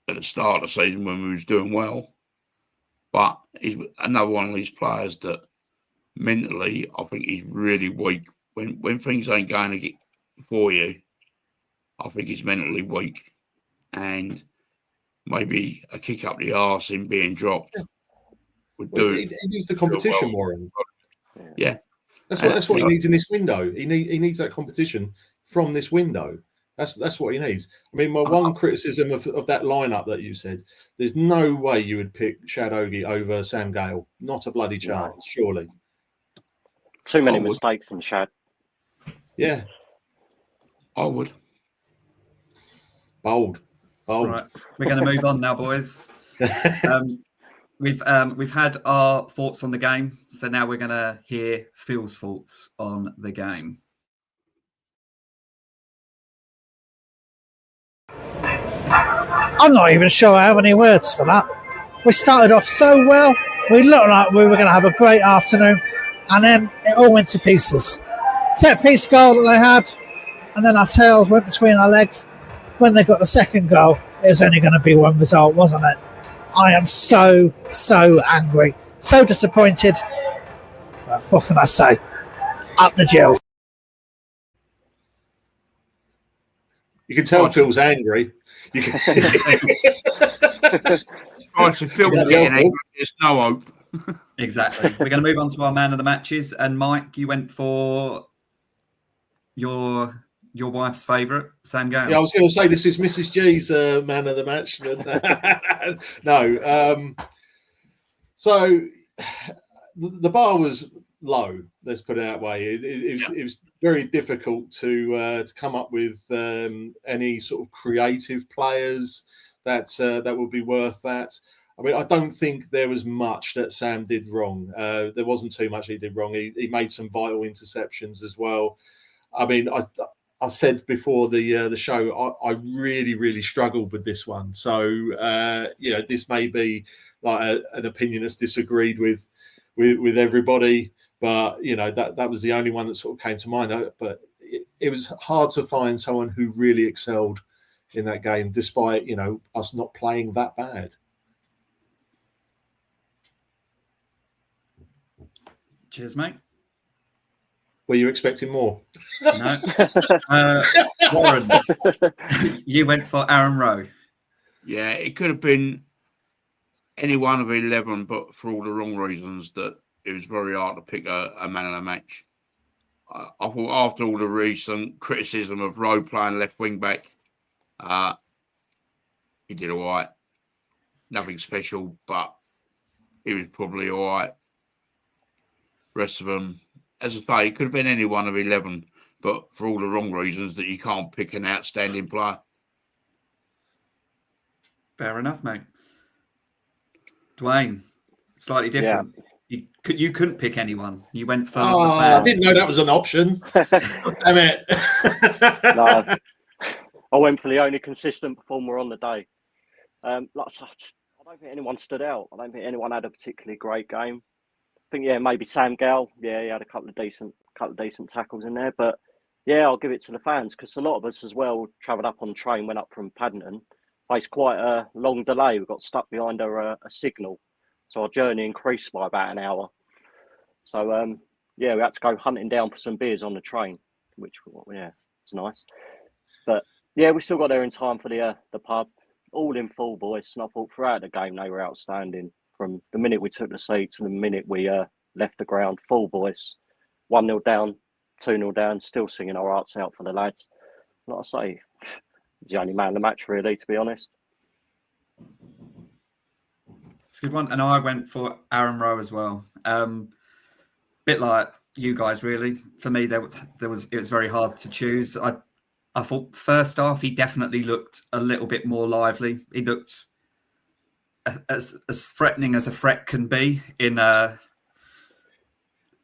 at the start of the season when we was doing well. But he's another one of these players that mentally, I think he's really weak. When things ain't going to get for you, I think he's mentally weak. And maybe a kick up the arse in being dropped would do. He needs the competition, Warren. Yeah. That's what he needs in this window. He needs that competition from this window. That's what he needs. I mean, my one criticism of that lineup that you said, there's no way you would pick Shadogi over Sam Gale. Not a bloody chance, surely. Too many mistakes in Shad. Yeah. I would. Bold. Right. We're going to move on now, boys. We've had our thoughts on the game, so now we're going to hear Phil's thoughts on the game. I'm not even sure I have any words for that. We started off so well. We looked like we were going to have a great afternoon, and then it all went to pieces. Set piece goal that they had, and then our tails went between our legs. When they got the second goal, it was only going to be one result, wasn't it? I am so angry, so disappointed. Well, what can I say? Up the Gills. You can tell Phil's angry. You can. So Phil's getting angry. There's no hope. Exactly. We're going to move on to our man of the matches. And Mike, you went for your wife's favourite, Sam Gale. Yeah, I was going to say this is Mrs. G's man of the match. No. So the bar was low. Let's put it that way. It was very difficult to come up with any sort of creative players that would be worth that. I mean, I don't think there was much that Sam did wrong. There wasn't too much he did wrong. He made some vital interceptions as well. I mean, I said before the show, I really struggled with this one. So this may be like an opinion that's disagreed with everybody, but that was the only one that sort of came to mind. But it was hard to find someone who really excelled in that game, despite us not playing that bad. Cheers, mate. Were you expecting more? No. Warren, you went for Aaron Rowe. Yeah, it could have been any one of 11, but for all the wrong reasons that it was very hard to pick a man of the match. I thought after all the recent criticism of Rowe playing left wing back, he did all right. Nothing special, but he was probably all right. Rest of them, as I say, it could have been any one of 11, but for all the wrong reasons that you can't pick an outstanding player. Fair enough, mate. Dwayne, slightly different. Yeah. You couldn't pick anyone. You went for the fan. I didn't know that was an option. Damn it. No, I went for the only consistent performer on the day. Like I don't think anyone stood out. I don't think anyone had a particularly great game. I think maybe Sam Gale. Yeah, he had a couple of decent tackles in there. But I'll give it to the fans because a lot of us as well travelled up on the train, went up from Paddington, faced quite a long delay. We got stuck behind a signal, so our journey increased by about an hour. So we had to go hunting down for some beers on the train, which was nice. But we still got there in time for the pub. All in full, boys. And I thought throughout the game they were outstanding. From the minute we took the seat to the minute we left the ground, full voice, 1-0 down, 2-0 down, still singing our hearts out for the lads. Like I say, he's the only man in the match, really, to be honest. It's a good one. And I went for Aaron Rowe as well. Bit like you guys, really. For me, it was very hard to choose. I thought first half he definitely looked a little bit more lively. He looked as threatening as a threat can be in a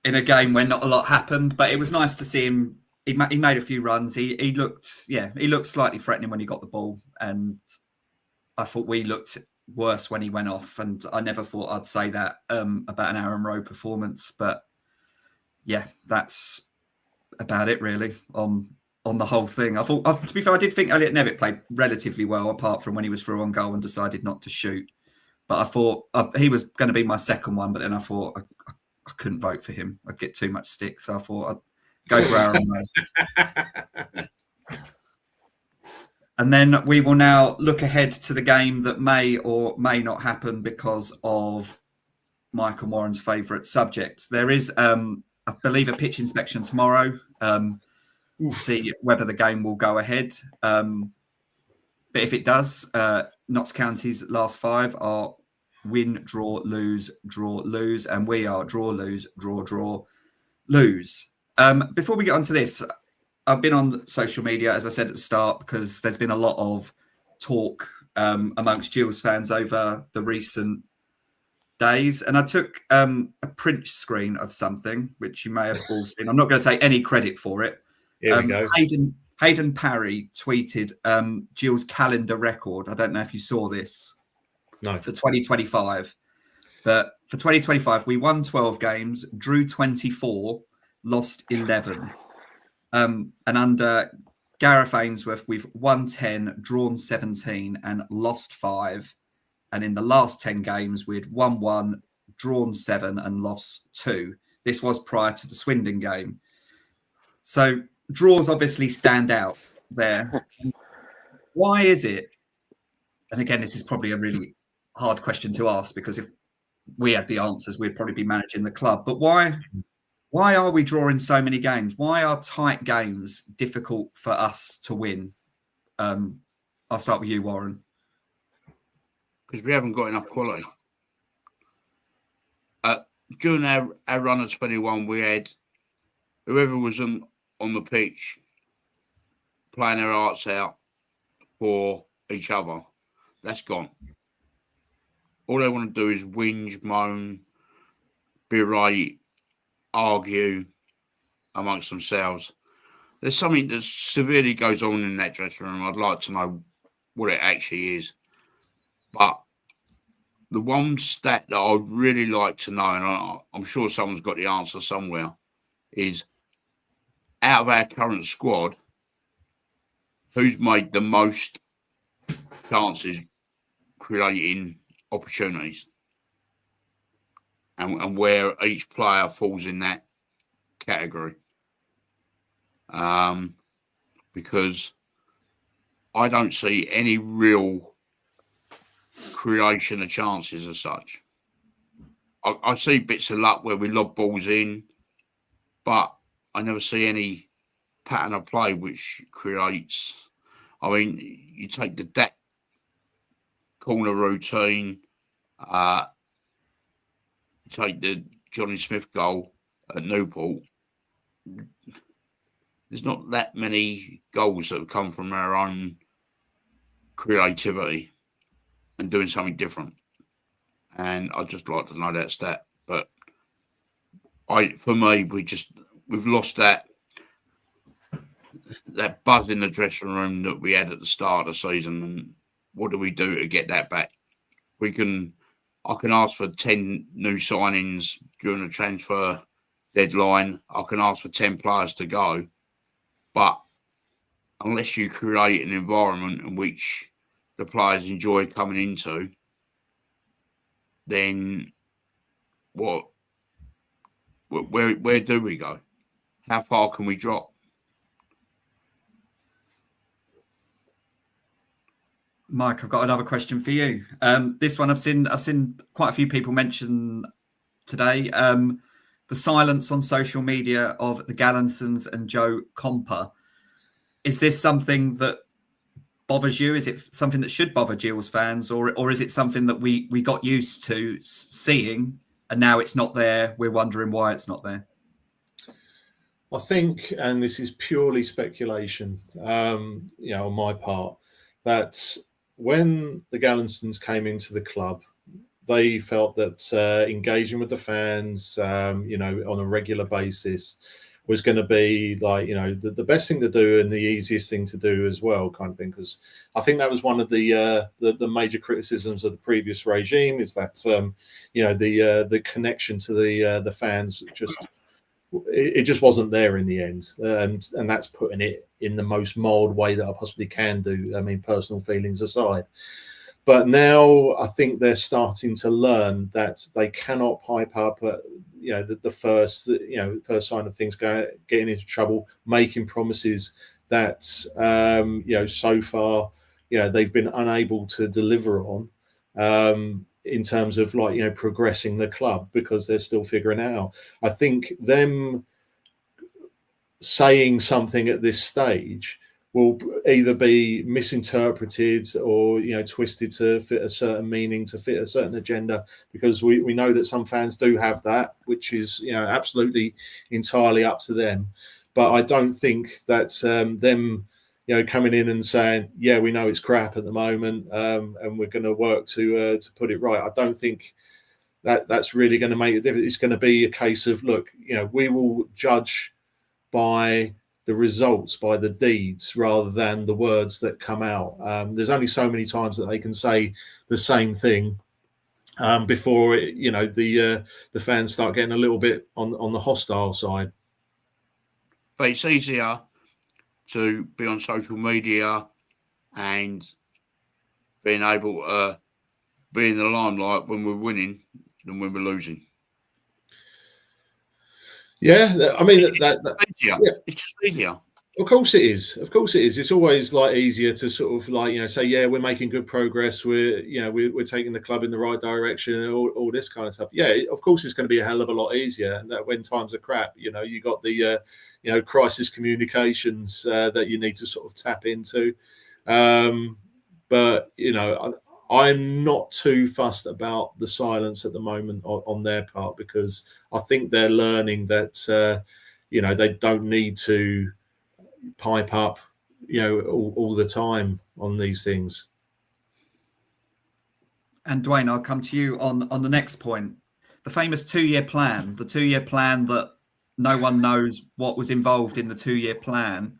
game where not a lot happened. But it was nice to see him. He made a few runs. He looked slightly threatening when he got the ball, and I thought we looked worse when he went off. And I never thought I'd say that about an Aaron Rowe performance. But yeah, that's about it really on on the whole thing. I thought, to be fair, I did think Elliot Nevitt played relatively well, apart from when he was through on goal and decided not to shoot. But I thought he was going to be my second one, but then I thought I couldn't vote for him. I'd get too much stick, so I thought I'd go for Aaron Moore. And then we will now look ahead to the game that may or may not happen because of Mike and Warren's favourite subject. There is, I believe, a pitch inspection tomorrow to see whether the game will go ahead. But if it does, Notts County's last 5 are win, draw, lose, and we are draw, lose, draw, lose. Before we get onto this, I've been on social media, as I said at the start, because there's been a lot of talk amongst Gills fans over the recent days. And I took a print screen of something, which you may have all seen. I'm not going to take any credit for it. Here we go. Hayden Parry tweeted Gills' calendar record. I don't know if you saw this. No. For 2025. But for 2025, we won 12 games, drew 24, lost 11. And under Gareth Ainsworth, we've won 10, drawn 17, and lost 5. And in the last 10 games, we'd won 1, drawn 7, and lost 2. This was prior to the Swindon game. So draws obviously stand out there. Why is it? And again, this is probably a really hard question to ask, because if we had the answers, we'd probably be managing the club. But why are we drawing so many games? Why are tight games difficult for us to win? I'll start with you, Warren. Because we haven't got enough quality. During our run of 21, we had whoever was on the pitch playing their hearts out for each other. That's gone. All they want to do is whinge, moan, berate, argue amongst themselves. There's something that severely goes on in that dressing room. I'd like to know what it actually is. But the one stat that I'd really like to know, and I'm sure someone's got the answer somewhere, is out of our current squad, who's made the most chances creating opportunities, and where each player falls in that category. Because I don't see any real creation of chances as such. I see bits of luck where we lob balls in, but I never see any pattern of play which creates. I mean, you take the deck corner routine, take the Johnny Smith goal at Newport. There's not that many goals that have come from our own creativity and doing something different. And I'd just like to know that stat. But for me, we've lost that buzz in the dressing room that we had at the start of the season. And what do we do to get that back? I can ask for 10 new signings during the transfer deadline. I can ask for 10 players to go. But unless you create an environment in which the players enjoy coming into, then where do we go? How far can we drop? Mike, I've got another question for you. This one I've seen quite a few people mention today. The silence on social media of the Gallinsons and Joe Comper. Is this something that bothers you? Is it something that should bother Gills fans, or is it something that we got used to seeing and now it's not there? We're wondering why it's not there. I think, and this is purely speculation, on my part, that when the Gallinsons came into the club, they felt that engaging with the fans, on a regular basis was going to be like, the best thing to do and the easiest thing to do as well, kind of thing. Because I think that was one of the major criticisms of the previous regime, is that, the connection to the fans just it just wasn't there in the end, and that's putting it in the most mild way that I possibly can do. I mean, personal feelings aside. But now I think they're starting to learn that they cannot pipe up at, the first sign of things getting into trouble, making promises that so far they've been unable to deliver on, in terms of progressing the club, because they're still figuring it out. I think them saying something at this stage will either be misinterpreted or twisted to fit a certain meaning, to fit a certain agenda, because we know that some fans do have that, which is absolutely entirely up to them. But I don't think that them coming in and saying, yeah, we know it's crap at the moment, and we're going to work to put it right, I don't think that's really going to make a difference. It's going to be a case of, look, we will judge by the results, by the deeds, rather than the words that come out. There's only so many times that they can say the same thing before the fans start getting a little bit on the hostile side. But it's easier to be on social media and being able to be in the limelight when we're winning than when we're losing. Yeah, I mean that easier. Yeah. It's just easier. Of course it is. It's always easier to sort of say, yeah, we're making good progress. We're taking the club in the right direction. All this kind of stuff. Yeah, of course it's going to be a hell of a lot easier. And that when times are crap, you got the crisis communications that you need to sort of tap into. But I'm not too fussed about the silence at the moment on their part, because I think they're learning that they don't need to pipe up all the time on these things. And Dwayne, I'll come to you on the next point. The famous 2-year plan, the 2-year plan that no one knows what was involved in the 2-year plan.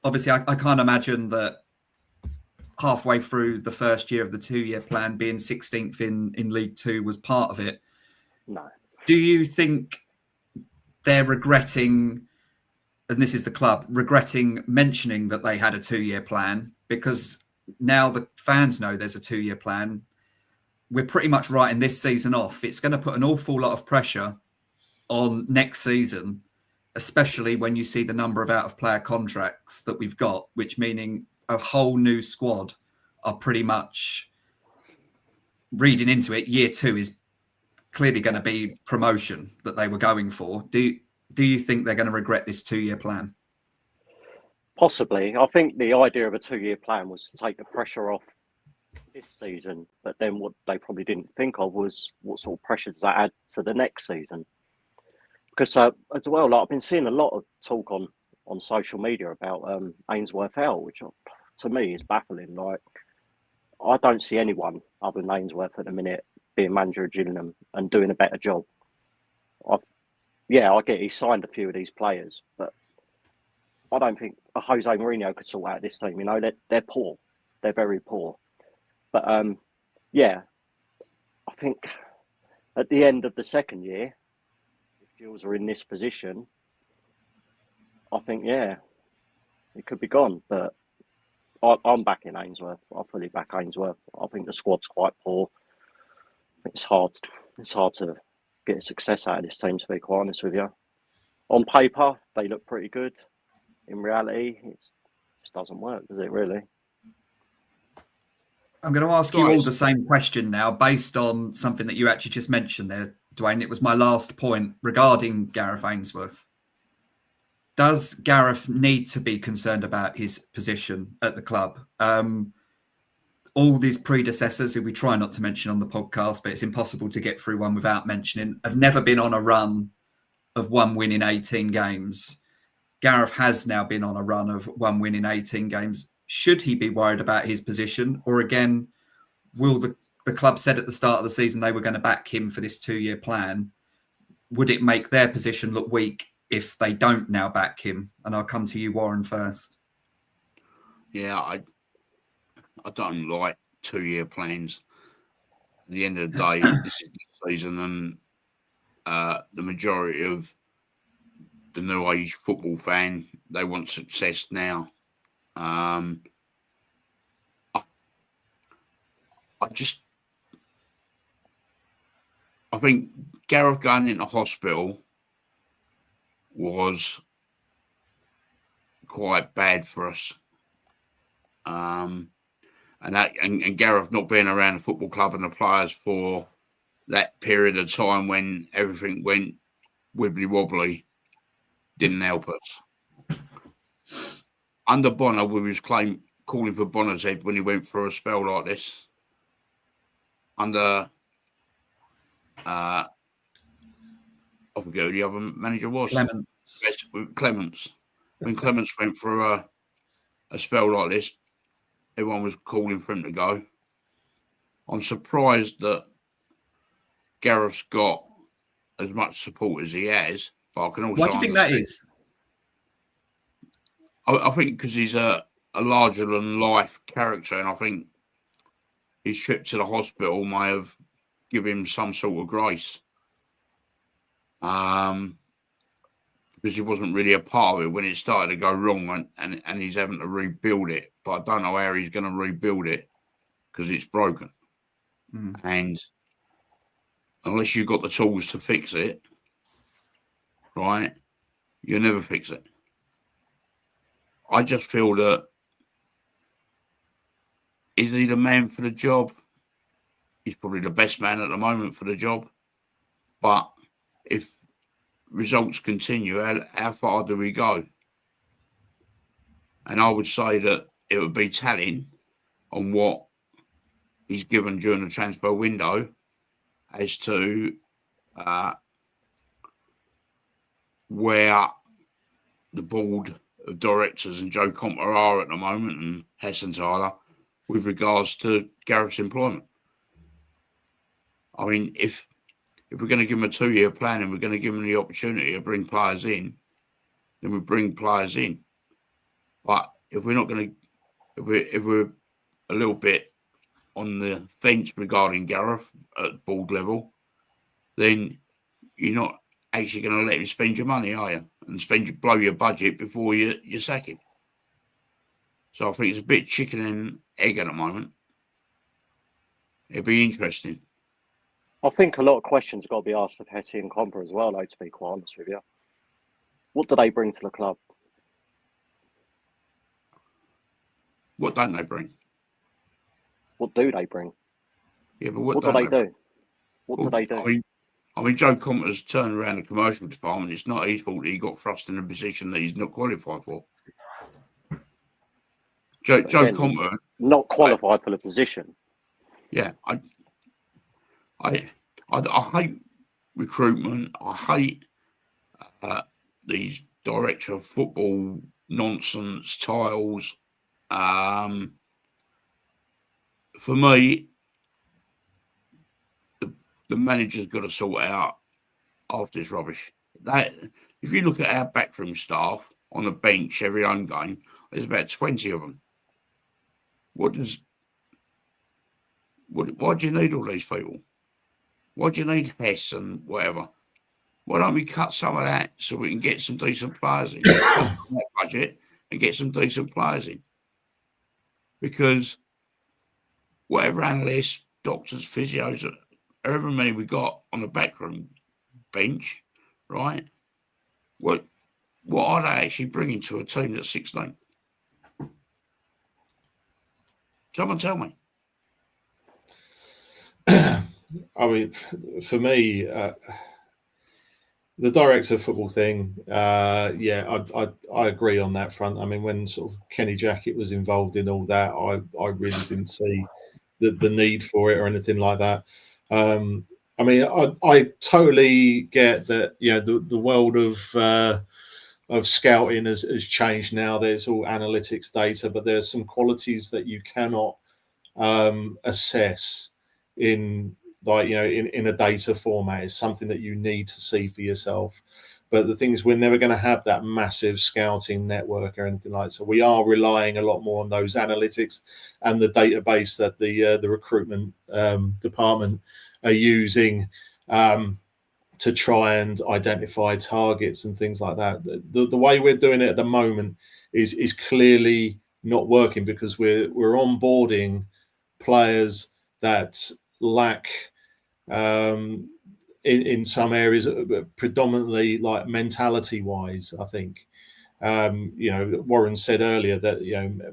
Obviously, I can't imagine that halfway through the first year of the 2-year plan, being 16th in League Two was part of it. No. Do you think they're regretting, and this is the club, regretting mentioning that they had a 2-year plan? Because now the fans know there's a 2-year plan. We're pretty much writing this season off. It's going to put an awful lot of pressure on next season, especially when you see the number of out-of-player contracts that we've got, which meaning a whole new squad are pretty much reading into it. Year 2 is clearly going to be promotion that they were going for. Do you think they're going to regret this 2-year plan? Possibly. I think the idea of a 2-year plan was to take the pressure off this season, but then what they probably didn't think of was what sort of pressure does that add to the next season. Because as well, I've been seeing a lot of talk on social media about Ainsworth L, which to me is baffling. I don't see anyone other than Ainsworth at the minute being manager of Gillingham and doing a better job. I get he signed a few of these players, but I don't think a Jose Mourinho could sort out this team. They're poor. They're very poor. But I think at the end of the second year, if Gills are in this position, I think, it could be gone. But I'm backing Ainsworth. I fully back Ainsworth. I think the squad's quite poor. It's hard to get success out of this team, to be quite honest with you. On paper, they look pretty good. In reality, it just doesn't work, does it really? I'm going to ask you all the same question now, based on something that you actually just mentioned there, Dwayne. It was my last point regarding Gareth Ainsworth. Does Gareth need to be concerned about his position at the club? All these predecessors, who we try not to mention on the podcast, but it's impossible to get through one without mentioning, have never been on a run of 1 win in 18 games. Gareth has now been on a run of 1 win in 18 games. Should he be worried about his position? Or again, will the club said at the start of the season they were going to back him for this 2-year plan? Would it make their position look weak if they don't now back him? And I'll come to you, Warren, first. Yeah, I don't like 2-year plans. At the end of the day, this is the season, and the majority of the new age football fan, they want success now. I think Gareth going into hospital was quite bad for us. And Gareth not being around the football club and the players for that period of time when everything went wibbly wobbly didn't help us. Under Bonner, we was calling for Bonner's head when he went through a spell like this. Under I forget who the other manager was. Clements. When Clements went through a spell like this, everyone was calling for him to go. I'm surprised that Gareth's got as much support as he has, but I can also. Why do you think that is? I think because he's a larger than life character, and I think his trip to the hospital may have given him some sort of grace. Because he wasn't really a part of it when it started to go wrong, and he's having to rebuild it. But I don't know how he's going to rebuild it because it's broken. And unless you've got the tools to fix it, right, you'll never fix it. I just feel that, is he the man for the job? He's probably the best man at the moment for the job. But if results continue, how far do we go? And I would say that it would be telling on what he's given during the transfer window as to where the board of directors and Joe Compter are at the moment, and Hess and Tyler, with regards to Gareth's employment. I mean, if we're going to give him a 2-year plan and we're going to give him the opportunity to bring players in, then we bring players in. But if we're not going to, if we're a little bit on the fence regarding Gareth at board level, then you're not actually going to let him spend your money, are you? And blow your budget before you sack him. So I think it's a bit chicken and egg at the moment. It'd be interesting. I think a lot of questions got to be asked of Hesse and Comper as well, though, to be quite honest with you. What do they bring to the club? What don't they bring? What do they bring? Yeah, but what do they do? What do they do? I mean, Joe Compter's turned around the commercial department. It's not his fault that he got thrust in a position that he's not qualified for. Joe Compter, not qualified for the position. Yeah, I hate recruitment. I hate these director of football nonsense tiles. For me, the manager's got to sort out after this rubbish. That if you look at our backroom staff on the bench every home game, there's about 20 of them. Why do you need all these people? Why do you need Hess and whatever? Why don't we cut some of that so we can get some decent players in? That budget and get some decent players in. Because whatever analysts, doctors, physios, however many we got on the backroom bench, right? What are they actually bringing to a team that's 16? Someone tell me. I mean, for me, the director of football thing, I agree on that front. I mean, when sort of Kenny Jackett was involved in all that, I really didn't see the need for it or anything like that. I mean, I totally get that. You know, the world of scouting has changed now. There's all analytics data, but there's some qualities that you cannot assess in a data format. Is something that you need to see for yourself. But the thing is, we're never going to have that massive scouting network or anything like that. So we are relying a lot more on those analytics and the database that the recruitment department are using. to try and identify targets and things like that. The way we're doing it at the moment is clearly not working, because we're onboarding players that lack in some areas, predominantly like mentality wise. I think Warren said earlier that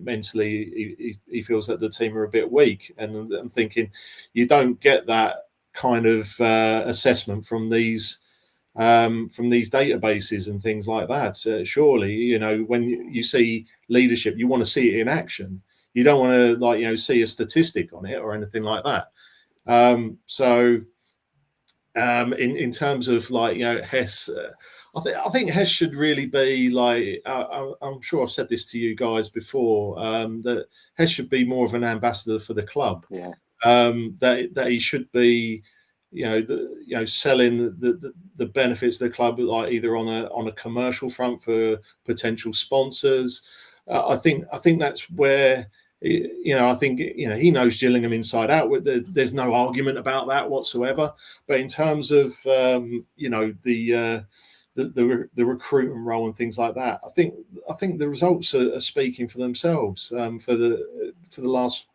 mentally he feels that the team are a bit weak, and I'm thinking you don't get that kind of assessment from these databases and things like that. Surely, when you see leadership, you want to see it in action. You don't want to see a statistic on it or anything like that. In terms of Hess, I think Hess should really be I'm sure I've said this to you guys before, that Hess should be more of an ambassador for the club. Yeah. That he should be selling the benefits of the club, either on a commercial front for potential sponsors. I think that's where I think he knows Gillingham inside out. There's no argument about that whatsoever. But in terms of the recruitment role and things like that, I think the results are speaking for themselves for the last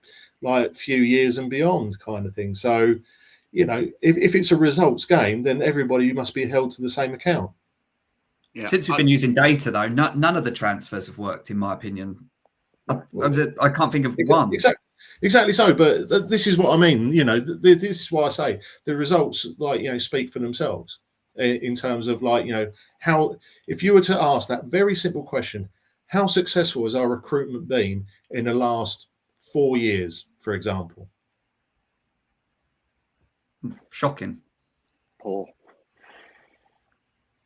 few years and beyond, kind of thing. So if it's a results game, then everybody must be held to the same account. Yeah. Since we've been using data, though, none of the transfers have worked, in my opinion. I can't think of one. Exactly so, but this is what I mean. This is why I say the results speak for themselves in terms of how, if you were to ask that very simple question, how successful has our recruitment been in the last 4 years, for example? Shocking. Poor.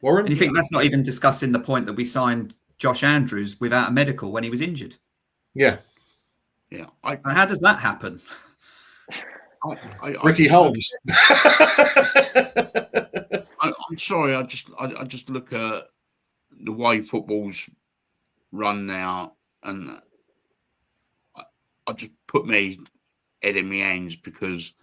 Warren? And you think that's not even discussing the point that we signed Josh Andrews without a medical when he was injured? Yeah. How does that happen? Ricky Holmes. I'm sorry. I just look at the way football's run now, and I just put my head in my hands, because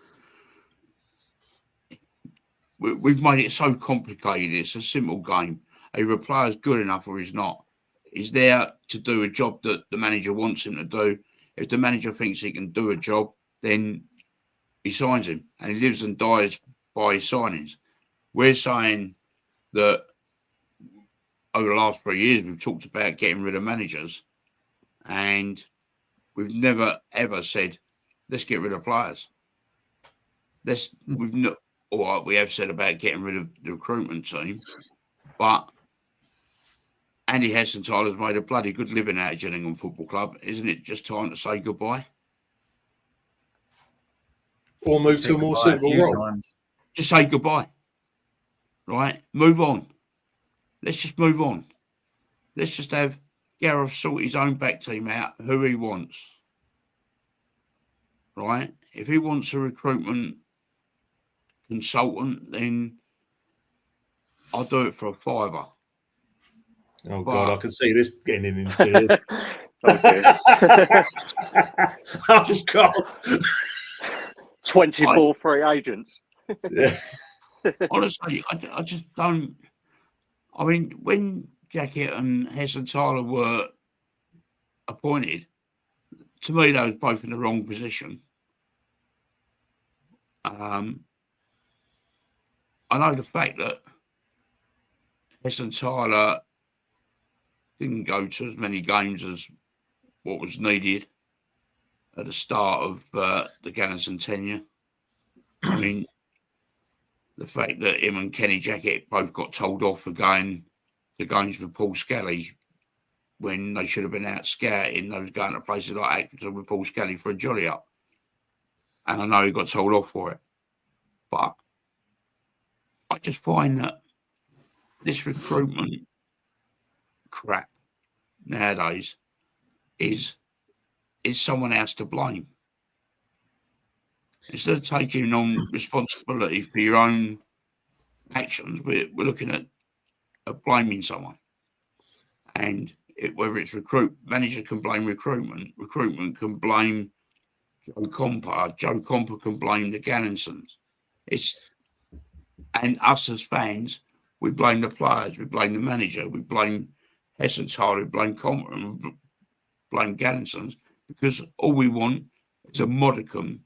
we've made it so complicated. It's a simple game. Either a player's good enough or he's not. He's there to do a job that the manager wants him to do. If the manager thinks he can do a job, then he signs him, and he lives and dies by his signings. We're saying that over the last 3 years, we've talked about getting rid of managers, and we've never, ever said, let's get rid of players. We have said about getting rid of the recruitment team, but Andy Hessenthaler's made a bloody good living out of Gillingham Football Club. Isn't it just time to say goodbye? Or move to a more suitable role? Just say goodbye. Right? Move on. Let's just move on. Let's just have Gareth sort his own back team out, who he wants. Right? If he wants a recruitment consultant, then I'll do it for a $5. Oh, God, I can see this getting into this. Oh, God. 24 free agents. Yeah. Honestly, I just don't. I mean, when Jackett and Hessenthaler were appointed, to me, they were both in the wrong position. I know the fact that Hessenthaler didn't go to as many games as what was needed at the start of the Gannison tenure. I mean, the fact that him and Kenny Jackett both got told off for going to games with Paul Skelly when they should have been out scouting. They was going to places like Accrington with Paul Skelly for a jolly up. And I know he got told off for it. But I just find that this recruitment crap nowadays is someone else to blame. Instead of taking on responsibility for your own actions, we're looking at blaming someone. And whether it's manager can blame recruitment can blame Joe Comper can blame the Gannisons. And us as fans, we blame the players, we blame the manager, we blame Hessenthaler, we blame Compton, we blame Gallinsons, because all we want is a modicum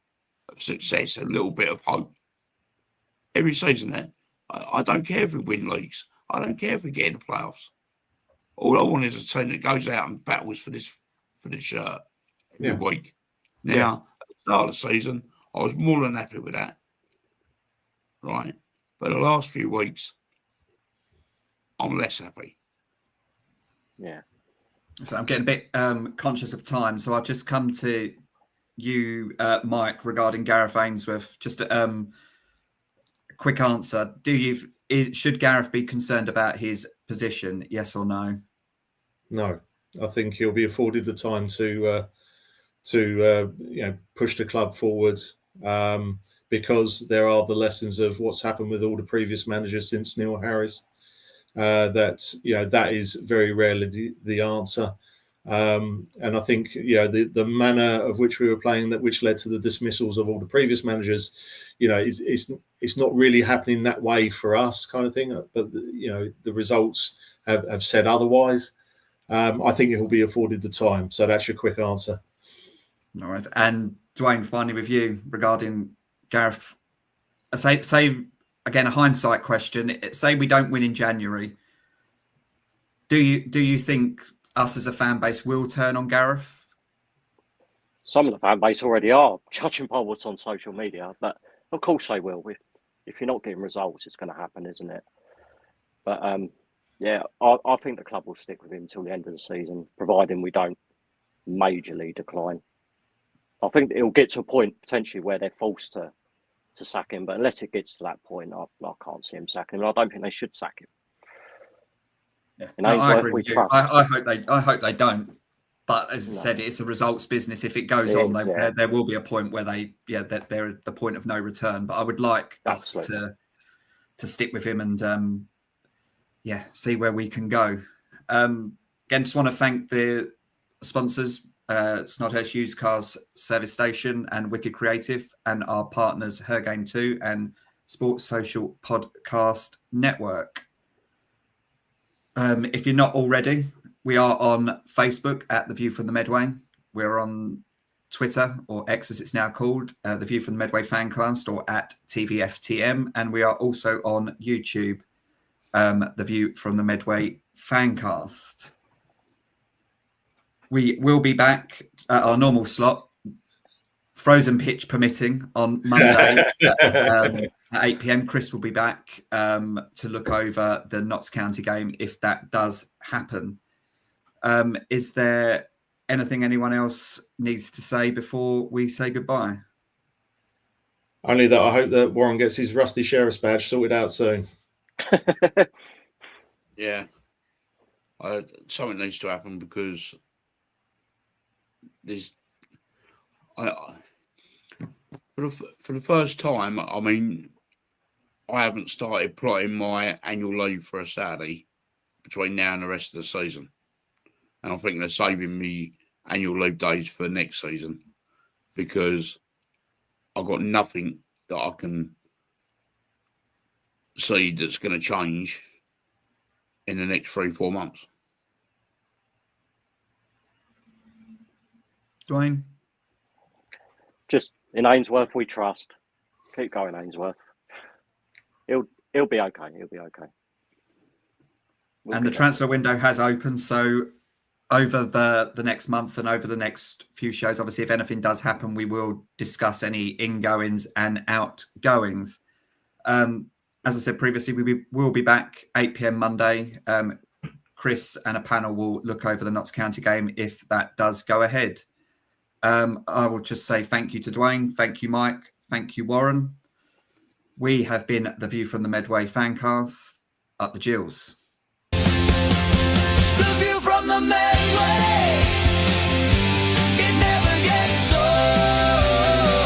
of success, a little bit of hope. Every season there, I don't care if we win leagues. I don't care if we get in the playoffs. All I want is a team that goes out and battles for the shirt every week. Now, at the start of the season, I was more than happy with that. Right? But the last few weeks, I'm less happy. Yeah. So I'm getting a bit conscious of time. So I'll just come to you, Mike, regarding Gareth Ainsworth. Just a quick answer. Should Gareth be concerned about his position? Yes or no? No, I think he'll be afforded the time to push the club forwards, because there are the lessons of what's happened with all the previous managers since Neil Harris. That is very rarely the answer. And I think the manner of which we were playing, which led to the dismissals of all the previous managers, it's not really happening that way for us, kind of thing. But the results have said otherwise. I think it will be afforded the time. So that's your quick answer. All right. And Dwayne, finally with you regarding Gareth. Say again, a hindsight question. Say we don't win in January. Do you think us as a fan base will turn on Gareth? Some of the fan base already are, judging by what's on social media. But of course they will. If you're not getting results, it's going to happen, isn't it? But I think the club will stick with him until the end of the season, providing we don't majorly decline. I think it'll get to a point potentially where they're forced to sack him, but unless it gets to that point, I can't see him sacking him. I don't think they should sack him. Yeah. No, I agree with you. I hope they don't. But as I said, it's a results business. If it goes on, there will be a point where they're at the point of no return. But I would like us to stick with him and see where we can go. Again, just want to thank the sponsors, Snodhurst Used Cars Service Station and Wicked Creative, and our partners Her Game 2 and Sports Social Podcast Network. If you're not already, we are on Facebook at The View from the Medway. We're on Twitter, or X as it's now called, The View from the Medway Fancast, or at TVFTM. And we are also on YouTube, The View from the Medway Fancast. We will be back at our normal slot, frozen pitch permitting, on Monday at 8 p.m. Chris will be back to look over the Notts County game if that does happen. Is there anything anyone else needs to say before we say goodbye? Only that I hope that Warren gets his rusty sheriff's badge sorted out soon. Yeah. Something needs to happen, because there's for the first time, I mean, I haven't started plotting my annual leave for a Saturday between now and the rest of the season. And I think they're saving me annual leave days for next season, because I've got nothing that I can see that's going to change in the next 3-4 months. Dwayne? Just in Ainsworth, we trust. Keep going, Ainsworth. He'll be okay. He'll be okay. And the transfer window has opened, so over the next month and over the next few shows, obviously, if anything does happen, we will discuss any ingoings and outgoings. As I said previously, we will be back 8 p.m. Monday. Chris and a panel will look over the Notts County game if that does go ahead. I will just say thank you to Dwayne. Thank you, Mike. Thank you, Warren. We have been The View from the Medway Fancast. Up the Gills. The View from the Medway.